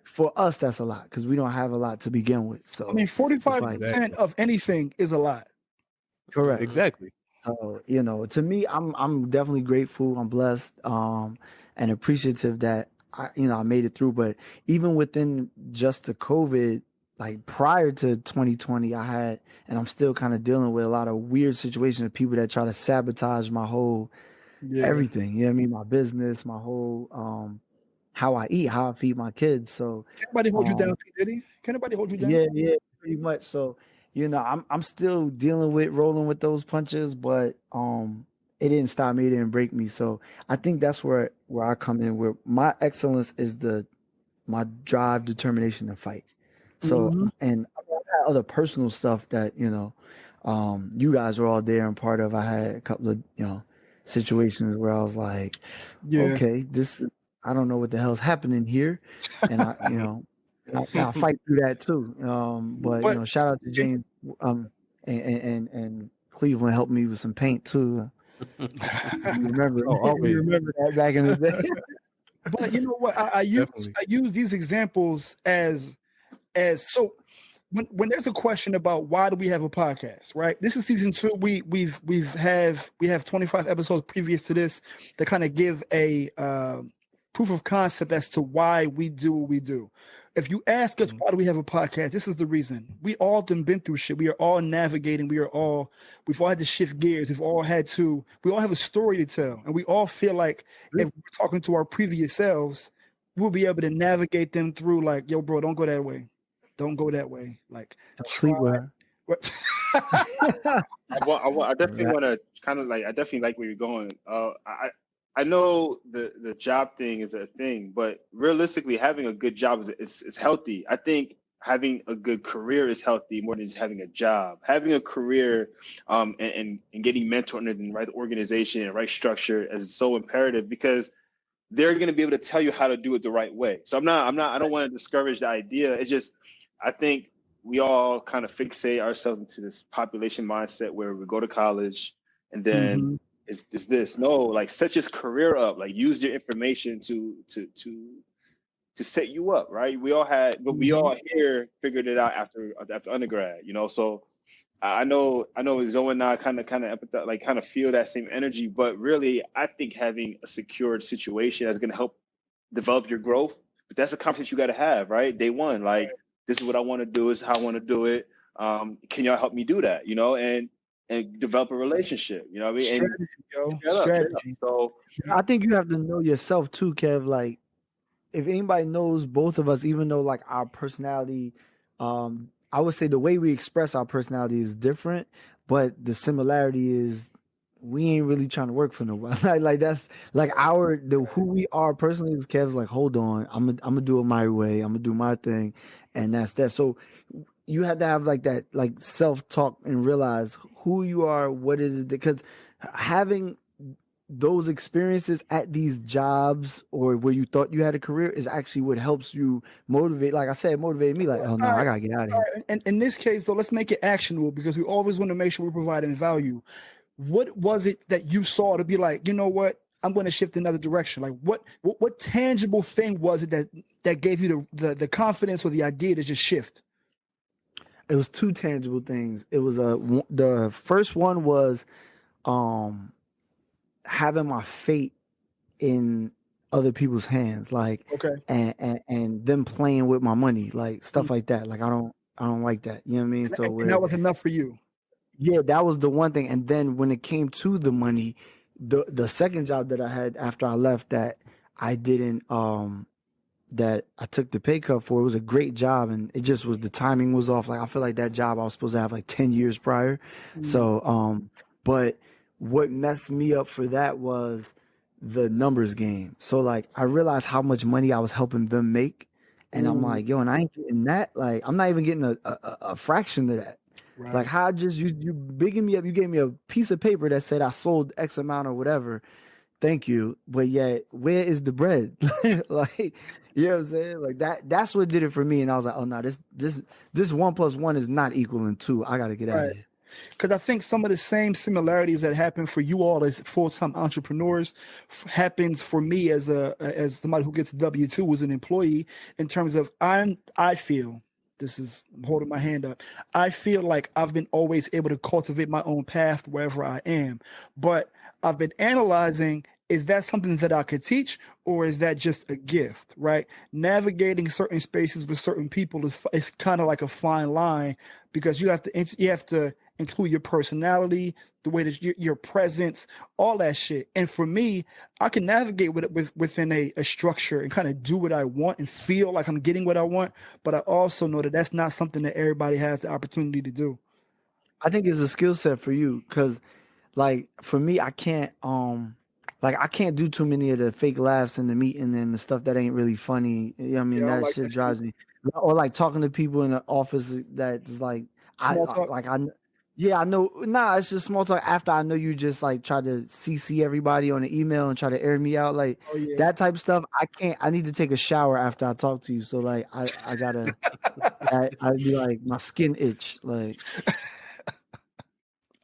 for us, that's a lot because we don't have a lot to begin with. So I mean, 45% of anything is a lot. Correct. Exactly. So, you know, to me, I'm definitely grateful. I'm blessed and appreciative that I made it through. But even within just the COVID, like prior to 2020, I had, and I'm still kind of dealing with a lot of weird situations of people that try to sabotage my whole everything. You know what I mean? My business, my whole how I eat, how I feed my kids. So can anybody hold you down, P. Diddy? Can anybody hold you down? Yeah, pretty much. So, you know, I'm still rolling with those punches, but it didn't stop me, it didn't break me. So I think that's where I come in, where my excellence is my drive, determination, and fight. So and I had other personal stuff that, you know, you guys were all there and part of. I had a couple of, you know, situations where I was like, okay, I don't know what the hell's happening here. And I, you know, I fight through that too. But you know, shout out to James and Cleveland helped me with some paint too. You remember that back in the day. But you know what? I use these examples as so when there's a question about why do we have a podcast, right? This is season 2. We have 25 episodes previous to this that kind of give a proof of concept as to why we do what we do. If you ask us why do we have a podcast, this is the reason. We all been through shit. We are all navigating. We've all had to shift gears. We all have a story to tell, and we all feel like if we're talking to our previous selves, we'll be able to navigate them through. Like, yo, bro, don't go that way. Don't go that way. Like, sleep with her. I definitely want to kind of like. I definitely like where you're going. I know the job thing is a thing, but realistically, having a good job is healthy. I think having a good career is healthy more than just having a job. Having a career and getting mentored in the right organization and right structure is so imperative, because they're going to be able to tell you how to do it the right way. So I don't want to discourage the idea. It's just, I think we all kind of fixate ourselves into this population mindset where we go to college and then it's this. No, like, set your career up, like use your information to set you up, right? We all here figured it out after undergrad, you know. So I know Zoe and I kind of feel that same energy, but really I think having a secured situation is going to help develop your growth. But that's a conversation you got to have, right? Day one, like, this is what I want to do, this is how I want to do it. Can y'all help me do that? You know, and develop a relationship, you know what I mean? Strategy. So I think you have to know yourself too, Kev. Like, if anybody knows both of us, even though like our personality, I would say the way we express our personality is different, but the similarity is we ain't really trying to work for nobody. Like that's like who we are personally is Kev's like, hold on, I'm gonna do it my way, I'm gonna do my thing, and that's that. So you have to have like that, like self-talk and realize who you are, what is it, because having those experiences at these jobs or where you thought you had a career is actually what helps you motivate. Like I said, motivated me like, oh no, I gotta get out of here. And in this case though, let's make it actionable, because we always want to make sure we're providing value. What was it that you saw to be like, you know what, I'm going to shift another direction? Like what tangible thing was it that gave you the confidence or the idea to just shift? It was two tangible things. It was the first one was having my fate in other people's hands, like, and them playing with my money, like stuff like that. Like I don't like that. You know what I mean? So and that was enough for you. Yeah, that was the one thing. And then when it came to the money, the second job that I had after I left that I didn't that I took the pay cut for, it was a great job, and it just was, the timing was off. Like I feel like that job I was supposed to have like 10 years prior. So but what messed me up for that was the numbers game. So like I realized how much money I was helping them make, and I'm like, yo, and I ain't getting that. Like I'm not even getting a fraction of that. Right. Like how just you bigging me up, you gave me a piece of paper that said I sold X amount or whatever. Thank you. But yet, where is the bread? Like, you know what I'm saying? Like that's what did it for me. And I was like, oh no, this 1 + 1 is not equaling 2. I gotta get out of here. Because I think some of the same similarities that happen for you all as full-time entrepreneurs happens for me as somebody who gets a W-2 as an employee, in terms of I'm holding my hand up. I feel like I've been always able to cultivate my own path wherever I am. But I've been analyzing, is that something that I could teach, or is that just a gift, right? Navigating certain spaces with certain people is kind of like a fine line, because you have to include your personality, the way that your presence, all that shit. And for me, I can navigate within a structure and kind of do what I want and feel like I'm getting what I want. But I also know that that's not something that everybody has the opportunity to do. I think it's a skill set for you, because like for me, I can't do too many of the fake laughs in the meeting and the stuff that ain't really funny. You know what I mean? That shit drives me. Or like talking to people in the office that's like, I know. Nah, it's just small talk after I know you just like try to CC everybody on an email and try to air me out. Like that type of stuff. I need to take a shower after I talk to you. So like, I gotta, I'd be like, my skin itch. Like,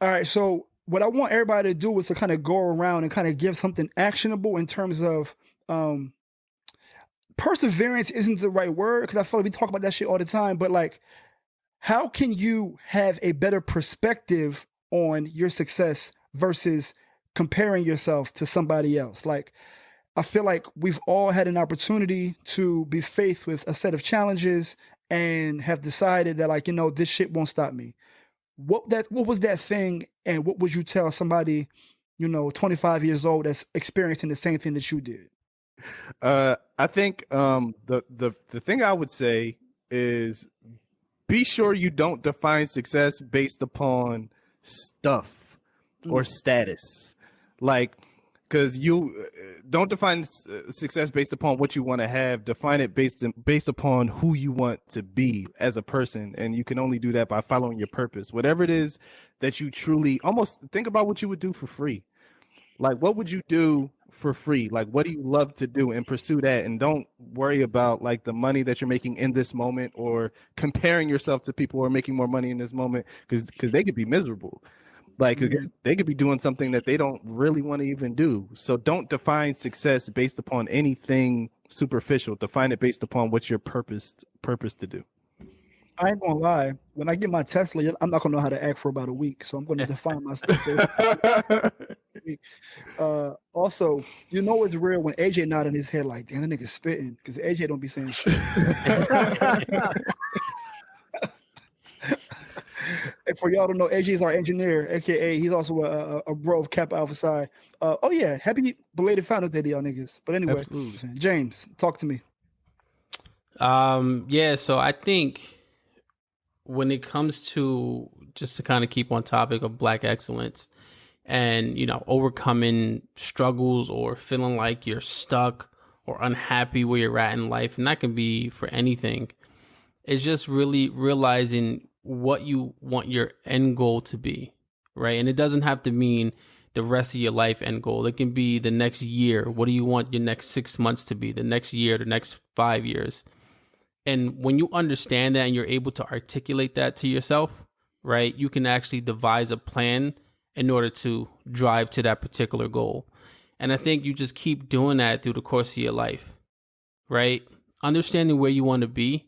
all right. So what I want everybody to do is to kind of go around and kind of give something actionable in terms of, perseverance isn't the right word, because I feel like we talk about that shit all the time, but like, how can you have a better perspective on your success versus comparing yourself to somebody else? Like, I feel like we've all had an opportunity to be faced with a set of challenges and have decided that, like, you know, this shit won't stop me. What was that thing, and what would you tell somebody, you know, 25 years old that's experiencing the same thing that you did? I think the thing I would say is, be sure you don't define success based upon stuff or status. Like, Because you don't define success based upon what you want to have. Define it based upon who you want to be as a person, and you can only do that by following your purpose. Whatever it is that you truly, almost think about what you would do for free. Like, what would you do for free? Like, what do you love to do, and pursue that, and don't worry about like the money that you're making in this moment or comparing yourself to people who are making more money in this moment, because they could be miserable. Like, they could be doing something that they don't really want to even do. So don't define success based upon anything superficial. Define it based upon what your purpose to do. I ain't gonna lie. When I get my Tesla, I'm not gonna know how to act for about a week. So I'm gonna define my stuff. Also, you know it's real when AJ nodding his head like, damn, that nigga spitting, because AJ don't be saying shit. And for y'all to know, AJ is our engineer, aka he's also a bro of Kappa Alpha Psi. Oh yeah, happy belated Founders Day to y'all niggas. But anyway, absolutely. James, talk to me. Yeah, so I think when it comes to, just to kind of keep on topic of Black excellence and, you know, overcoming struggles or feeling like you're stuck or unhappy where you're at in life, and that can be for anything, it's just really realizing what you want your end goal to be, right? And it doesn't have to mean the rest of your life end goal. It can be the next year. What do you want your next 6 months to be? The next year, the next 5 years? And when you understand that and you're able to articulate that to yourself, right, you can actually devise a plan in order to drive to that particular goal. And I think you just keep doing that through the course of your life, right? Understanding where you want to be,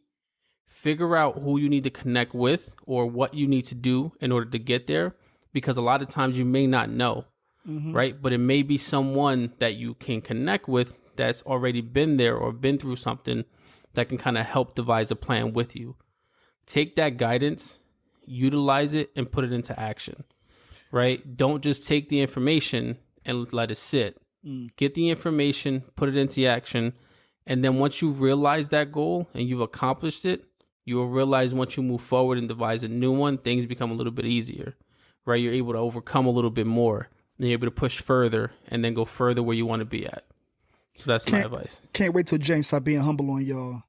figure out who you need to connect with or what you need to do in order to get there, because a lot of times you may not know, right? But it may be someone that you can connect with that's already been there or been through something that can kind of help devise a plan with you. Take that guidance, utilize it, and put it into action, right? Don't just take the information and let it sit. Get the information, put it into action, and then once you realize that goal and you've accomplished it, you will realize once you move forward and devise a new one, things become a little bit easier, right? You're able to overcome a little bit more, and you're able to push further and then go further where you want to be at. So that's my advice. Can't wait till James start being humble on y'all.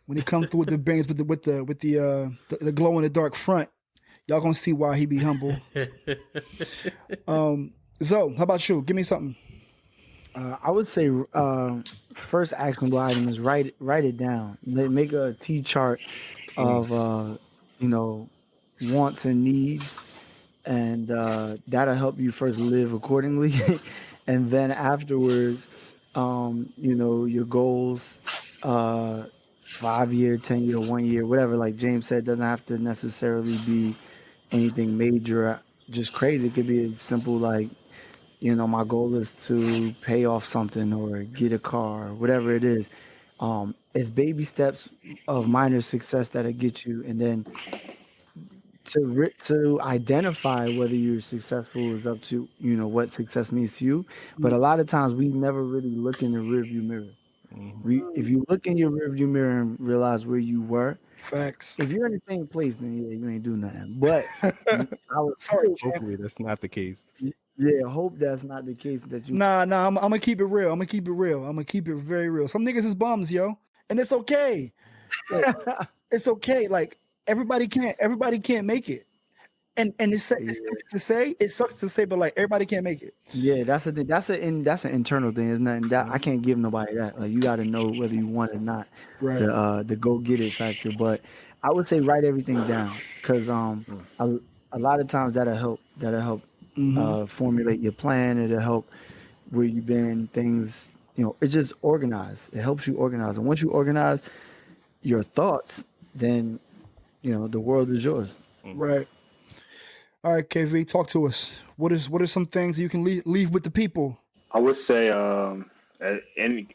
When he comes through with the bangs with the glow in the dark front, y'all gonna see why he be humble. Zoe, how about you? Give me something. I would say first actionable item is write it down. Make a T chart of wants and needs, and that'll help you first live accordingly, and then afterwards, your goals, 5 year, 10 year, 1 year, whatever. Like James said, doesn't have to necessarily be anything major, just crazy. It could be as simple like, my goal is to pay off something or get a car, whatever it is. It's baby steps of minor success that'll get you. And then to identify whether you're successful is up to, what success means to you. But a lot of times we never really look in the rearview mirror. If you look in your rearview mirror and realize where you were, facts. If you're in the same place, then you ain't doing nothing. But hopefully that's not the case. Yeah, hope that's not the case. That you. Nah. I'm gonna keep it real. I'm gonna keep it very real. Some niggas is bums, yo, and it's okay. Like, it's okay. Like everybody can't make it. And it sucks to say, but like everybody can't make it. Yeah, that's the thing. That's an internal thing. It's nothing that I can't give nobody that. Like you got to know whether you want it or not. Right. The go get it factor. But I would say write everything down because a lot of times that'll help formulate your plan. It'll help where you've been. Things it's just organized. It helps you organize, and once you organize your thoughts, then the world is yours. Right. All right, KV, talk to us. What are some things you can leave with the people? I would say, and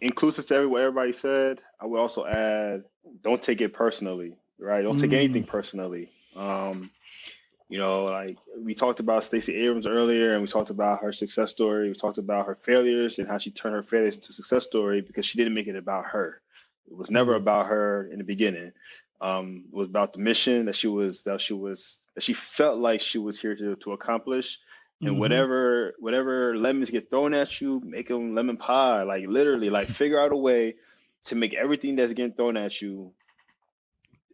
inclusive to what everybody said, I would also add, don't take it personally, right? Don't take anything personally. Like we talked about Stacy Abrams earlier, and we talked about her success story. We talked about her failures and how she turned her failures into a success story because she didn't make it about her. It was never about her in the beginning. It was about the mission that she felt like she was here to accomplish. And whatever lemons get thrown at you, make them lemon pie. Like literally, like figure out a way to make everything that's getting thrown at you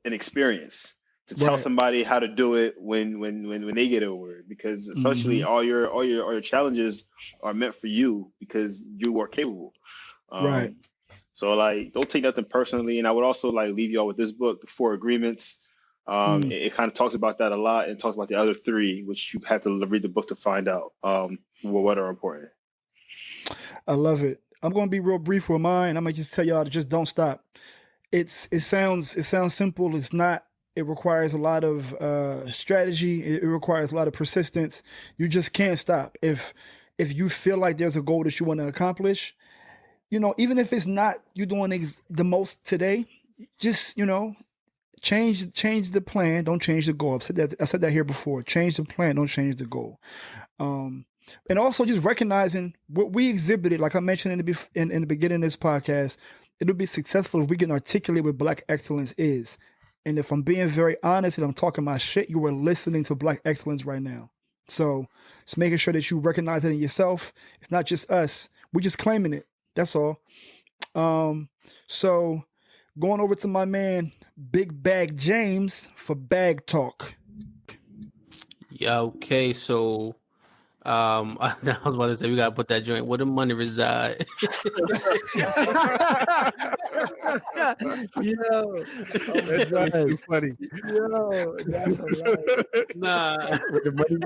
an experience. To tell somebody how to do it when they get over it, because essentially all your challenges are meant for you because you are capable. Right. So like, don't take nothing personally. And I would also like leave y'all with this book, The Four Agreements. It kind of talks about that a lot and talks about the other three, which you have to read the book to find out what are important. I love it. I'm going to be real brief with mine. I'm going to just tell y'all to just don't stop. It sounds simple. It's not. It requires a lot of strategy. It requires a lot of persistence. You just can't stop. If you feel like there's a goal that you want to accomplish, even if it's not you doing the most today, just change the plan. Don't change the goal. I've said that here before. Change the plan. Don't change the goal. And also just recognizing what we exhibited, like I mentioned in the beginning of this podcast. It'll be successful if we can articulate what Black excellence is. And if I'm being very honest and I'm talking my shit, you are listening to Black excellence right now. So just making sure that you recognize it in yourself. It's not just us. We're just claiming it. That's all. So going over to my man, Big Bag James, for Bag Talk. Yeah, okay, so I was about to say we gotta put that joint where the money reside. Yo, That's too funny. yo, that's hilarious. Nah. With the money,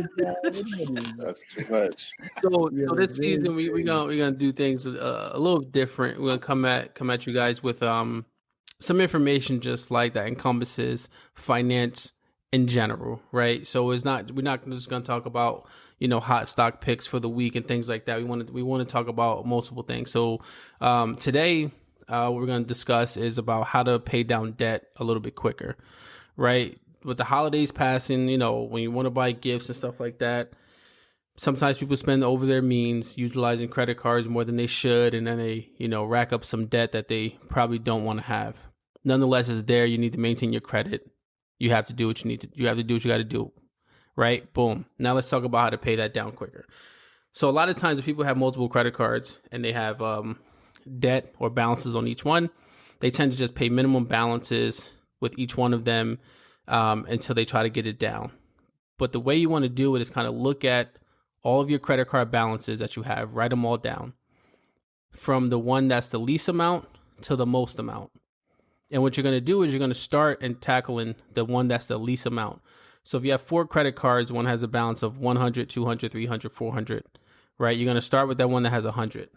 That's too much. So Yeah, this it season is. we're gonna do things a little different. We're gonna come at you guys with some information just like that encompasses finance in general, right? So we're not just gonna talk about hot stock picks for the week and things like that. We want to talk about multiple things. So today what we're gonna discuss is about how to pay down debt a little bit quicker, right? With the holidays passing, when you want to buy gifts and stuff like that, sometimes people spend over their means utilizing credit cards more than they should, and then they, rack up some debt that they probably don't want to have. Nonetheless, it's there. You need to maintain your credit. You have to do what you have to do what you got to do, right? Boom. Now let's talk about how to pay that down quicker. So a lot of times if people have multiple credit cards and they have debt or balances on each one, they tend to just pay minimum balances with each one of them until they try to get it down. But the way you want to do it is kind of look at all of your credit card balances that you have, write them all down from the one that's the least amount to the most amount. And what you're going to do is you're going to start and tackling the one that's the least amount. So if you have 4 credit cards, one has a balance of 100, 200, 300, 400, right? You're going to start with that one that has 100.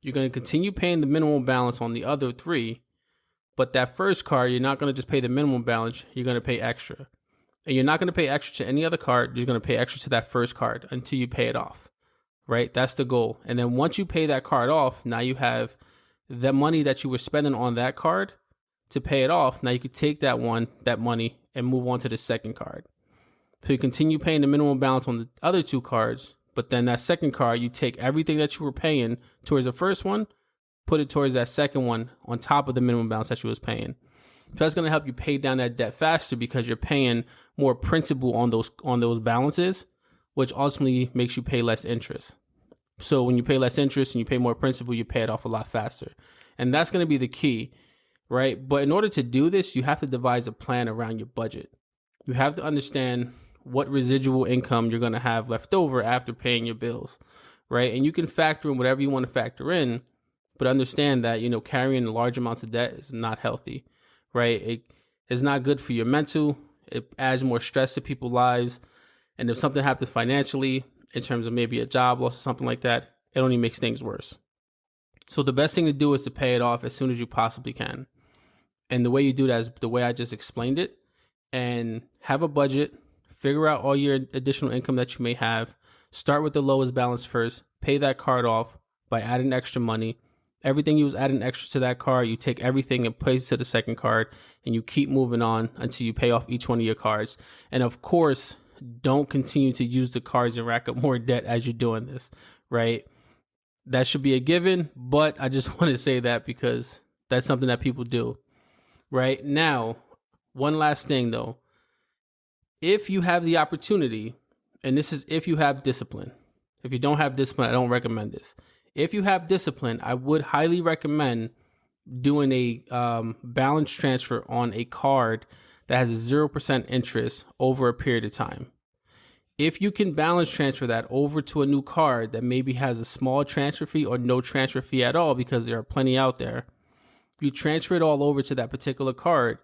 You're going to continue paying the minimum balance on the other 3, but that first card, you're not going to just pay the minimum balance. You're going to pay extra. And you're not going to pay extra to any other card. You're going to pay extra to that first card until you pay it off, right? That's the goal. And then once you pay that card off, now you have the money that you were spending on that card to pay it off. Now you could take that money and move on to the second card. So you continue paying the minimum balance on the other 2 cards, but then that second card, you take everything that you were paying towards the first one, put it towards that second one on top of the minimum balance that you was paying. So that's going to help you pay down that debt faster because you're paying more principal on those balances, which ultimately makes you pay less interest. So when you pay less interest and you pay more principal, you pay it off a lot faster. And that's going to be the key, right? But in order to do this, you have to devise a plan around your budget. You have to understand what residual income you're going to have left over after paying your bills, right? And you can factor in whatever you want to factor in, but understand that, carrying large amounts of debt is not healthy, right? It is not good for your mental. It adds more stress to people's lives. And if something happens financially, in terms of maybe a job loss or something like that, it only makes things worse. So the best thing to do is to pay it off as soon as you possibly can. And the way you do that is the way I just explained it, and have a budget, figure out all your additional income that you may have, start with the lowest balance first, pay that card off by adding extra money. Everything you was adding extra to that card, you take everything and place it to the second card, and you keep moving on until you pay off each one of your cards. And of course, don't continue to use the cards and rack up more debt as you're doing this, right? That should be a given, but I just want to say that because that's something that people do, right? Now, one last thing though. If you have the opportunity, and this is if you have discipline, If you don't have discipline, I don't recommend this. If you have discipline, I would highly recommend doing a balance transfer on a card that has a 0% interest over a period of time. If you can balance transfer that over to a new card that maybe has a small transfer fee or no transfer fee at all, because there are plenty out there, you transfer it all over to that particular card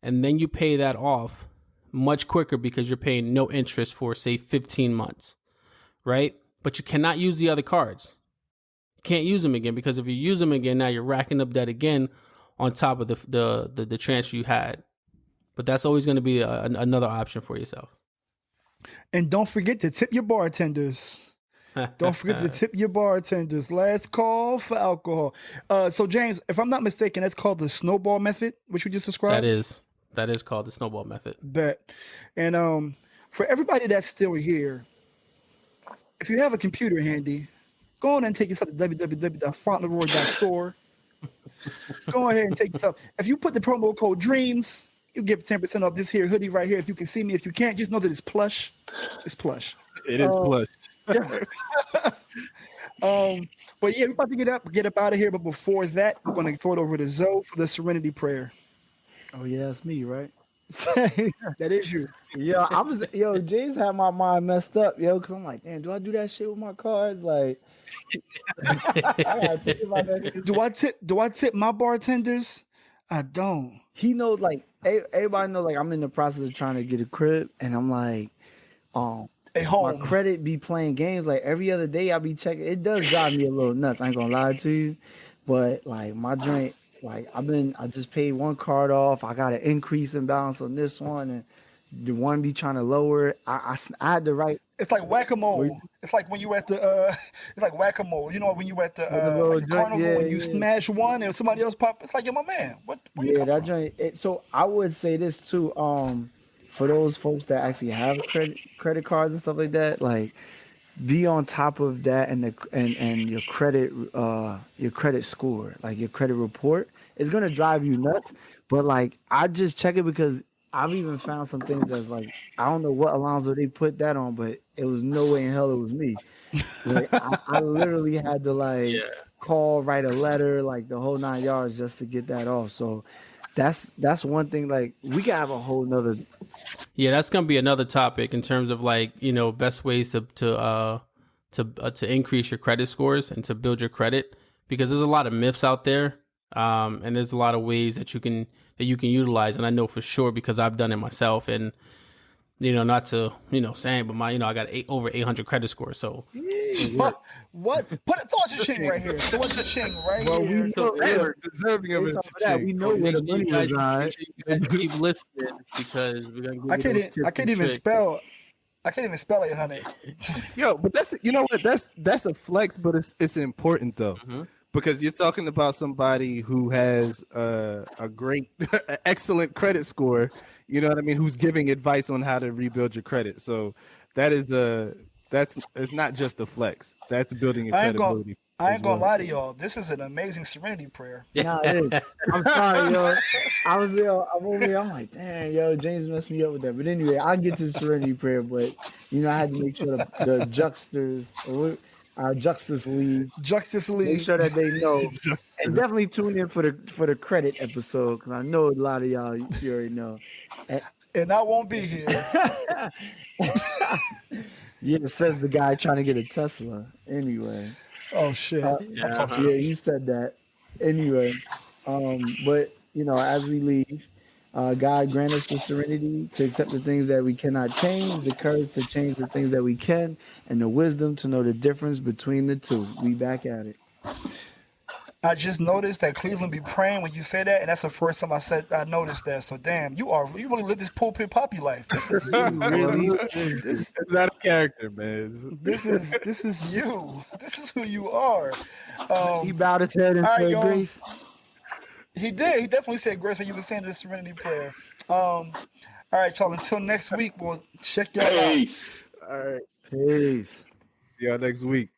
and then you pay that off much quicker because you're paying no interest for, say, 15 months, right? But you cannot use the other cards. You can't use them again, because if you use them again, now you're racking up debt again on top of the transfer you had. But that's always going to be another option for yourself. And don't forget to tip your bartenders. Don't forget to tip your bartenders. Last call for alcohol. So James, if I'm not mistaken, that's called the snowball method, which you just described. That is called the snowball method. Bet. And for everybody that's still here, if you have a computer handy, go on and take yourself to www.fauntleroy.store. Go ahead and take yourself. If you put the promo code DREAMS, you get 10% off this here hoodie right here. If you can see me, if you can't, just know that it's plush. It's plush. It is plush. But yeah, we're about to get up out of here. But before that, we're going to throw it over to Zoe for the Serenity Prayer. Oh yeah, that's me, right? That is you. James had my mind messed up, because I'm like, damn, do I do that shit with my cards? Like, I gotta think about that. Do I tip my bartenders? I don't. He knows, like, everybody knows, like, I'm in the process of trying to get a crib, and I'm like, a home. My credit be playing games. Like, every other day I be checking. It does drive me a little nuts. I ain't gonna lie to you, but like my joint, like I just paid one card off. I got an increase in balance on this one, and the one be trying to lower it. I had the right. It's like whack-a-mole. It's like when you at the it's like whack-a-mole. You know, when you at the like carnival, when you smash one and somebody else pop. It's like, yo, my man, what you come that from? joint. So I would say this too. For those folks that actually have credit cards and stuff like that, like, be on top of that, and your credit score, like your credit report, is gonna drive you nuts. But like, I just check it because I've even found some things that's like, I don't know what Alonzo they put that on, but it was no way in hell it was me. Like, I literally had to call, write a letter, like the whole 9 yards just to get that off. So that's one thing. Like, we could have a whole nother. Yeah, that's gonna be another topic in terms of, like, best ways to increase your credit scores and to build your credit, because there's a lot of myths out there, and there's a lot of ways that you can utilize. And I know for sure, because I've done it myself. And not to saying, but I got over 800 credit scores. So what? Put it towards your ching right here. So what's your ching right here? We're deserving of it. We know where the money was on. Keep listening, because we're gonna. I can't even spell 800. Yo, but that's a flex, but it's important though. Mm-hmm. Because you're talking about somebody who has a great, excellent credit score, you know what I mean, who's giving advice on how to rebuild your credit. So it's not just a flex. That's building your credibility. I ain't gonna lie to y'all. This is an amazing Serenity Prayer. Yeah, it is. I'm sorry, yo. I'm over here. I'm like, damn, yo, James messed me up with that. But anyway, I'll get to the Serenity Prayer. But I had to make sure the Juxtaposition League. Make sure that they know, and definitely tune in for the credit episode, because I know a lot of y'all, you already know. And I won't be here. Yeah, it says the guy trying to get a Tesla. Anyway. Oh shit! Yeah, you said that. Anyway, but as we leave, God grant us the serenity to accept the things that we cannot change, the courage to change the things that we can, and the wisdom to know the difference between the two. We back at it. I just noticed that Cleveland be praying when you say that, and that's the first time I noticed that. So damn, you really live this pulpit poppy life. This is you, really. It's not a character, man. This is you. This is who you are. He bowed his head and said grace. He did. He definitely said grace when you were saying the Serenity Prayer. All right, y'all. Until next week, we'll check y'all out. Peace. All right. Peace. See y'all next week.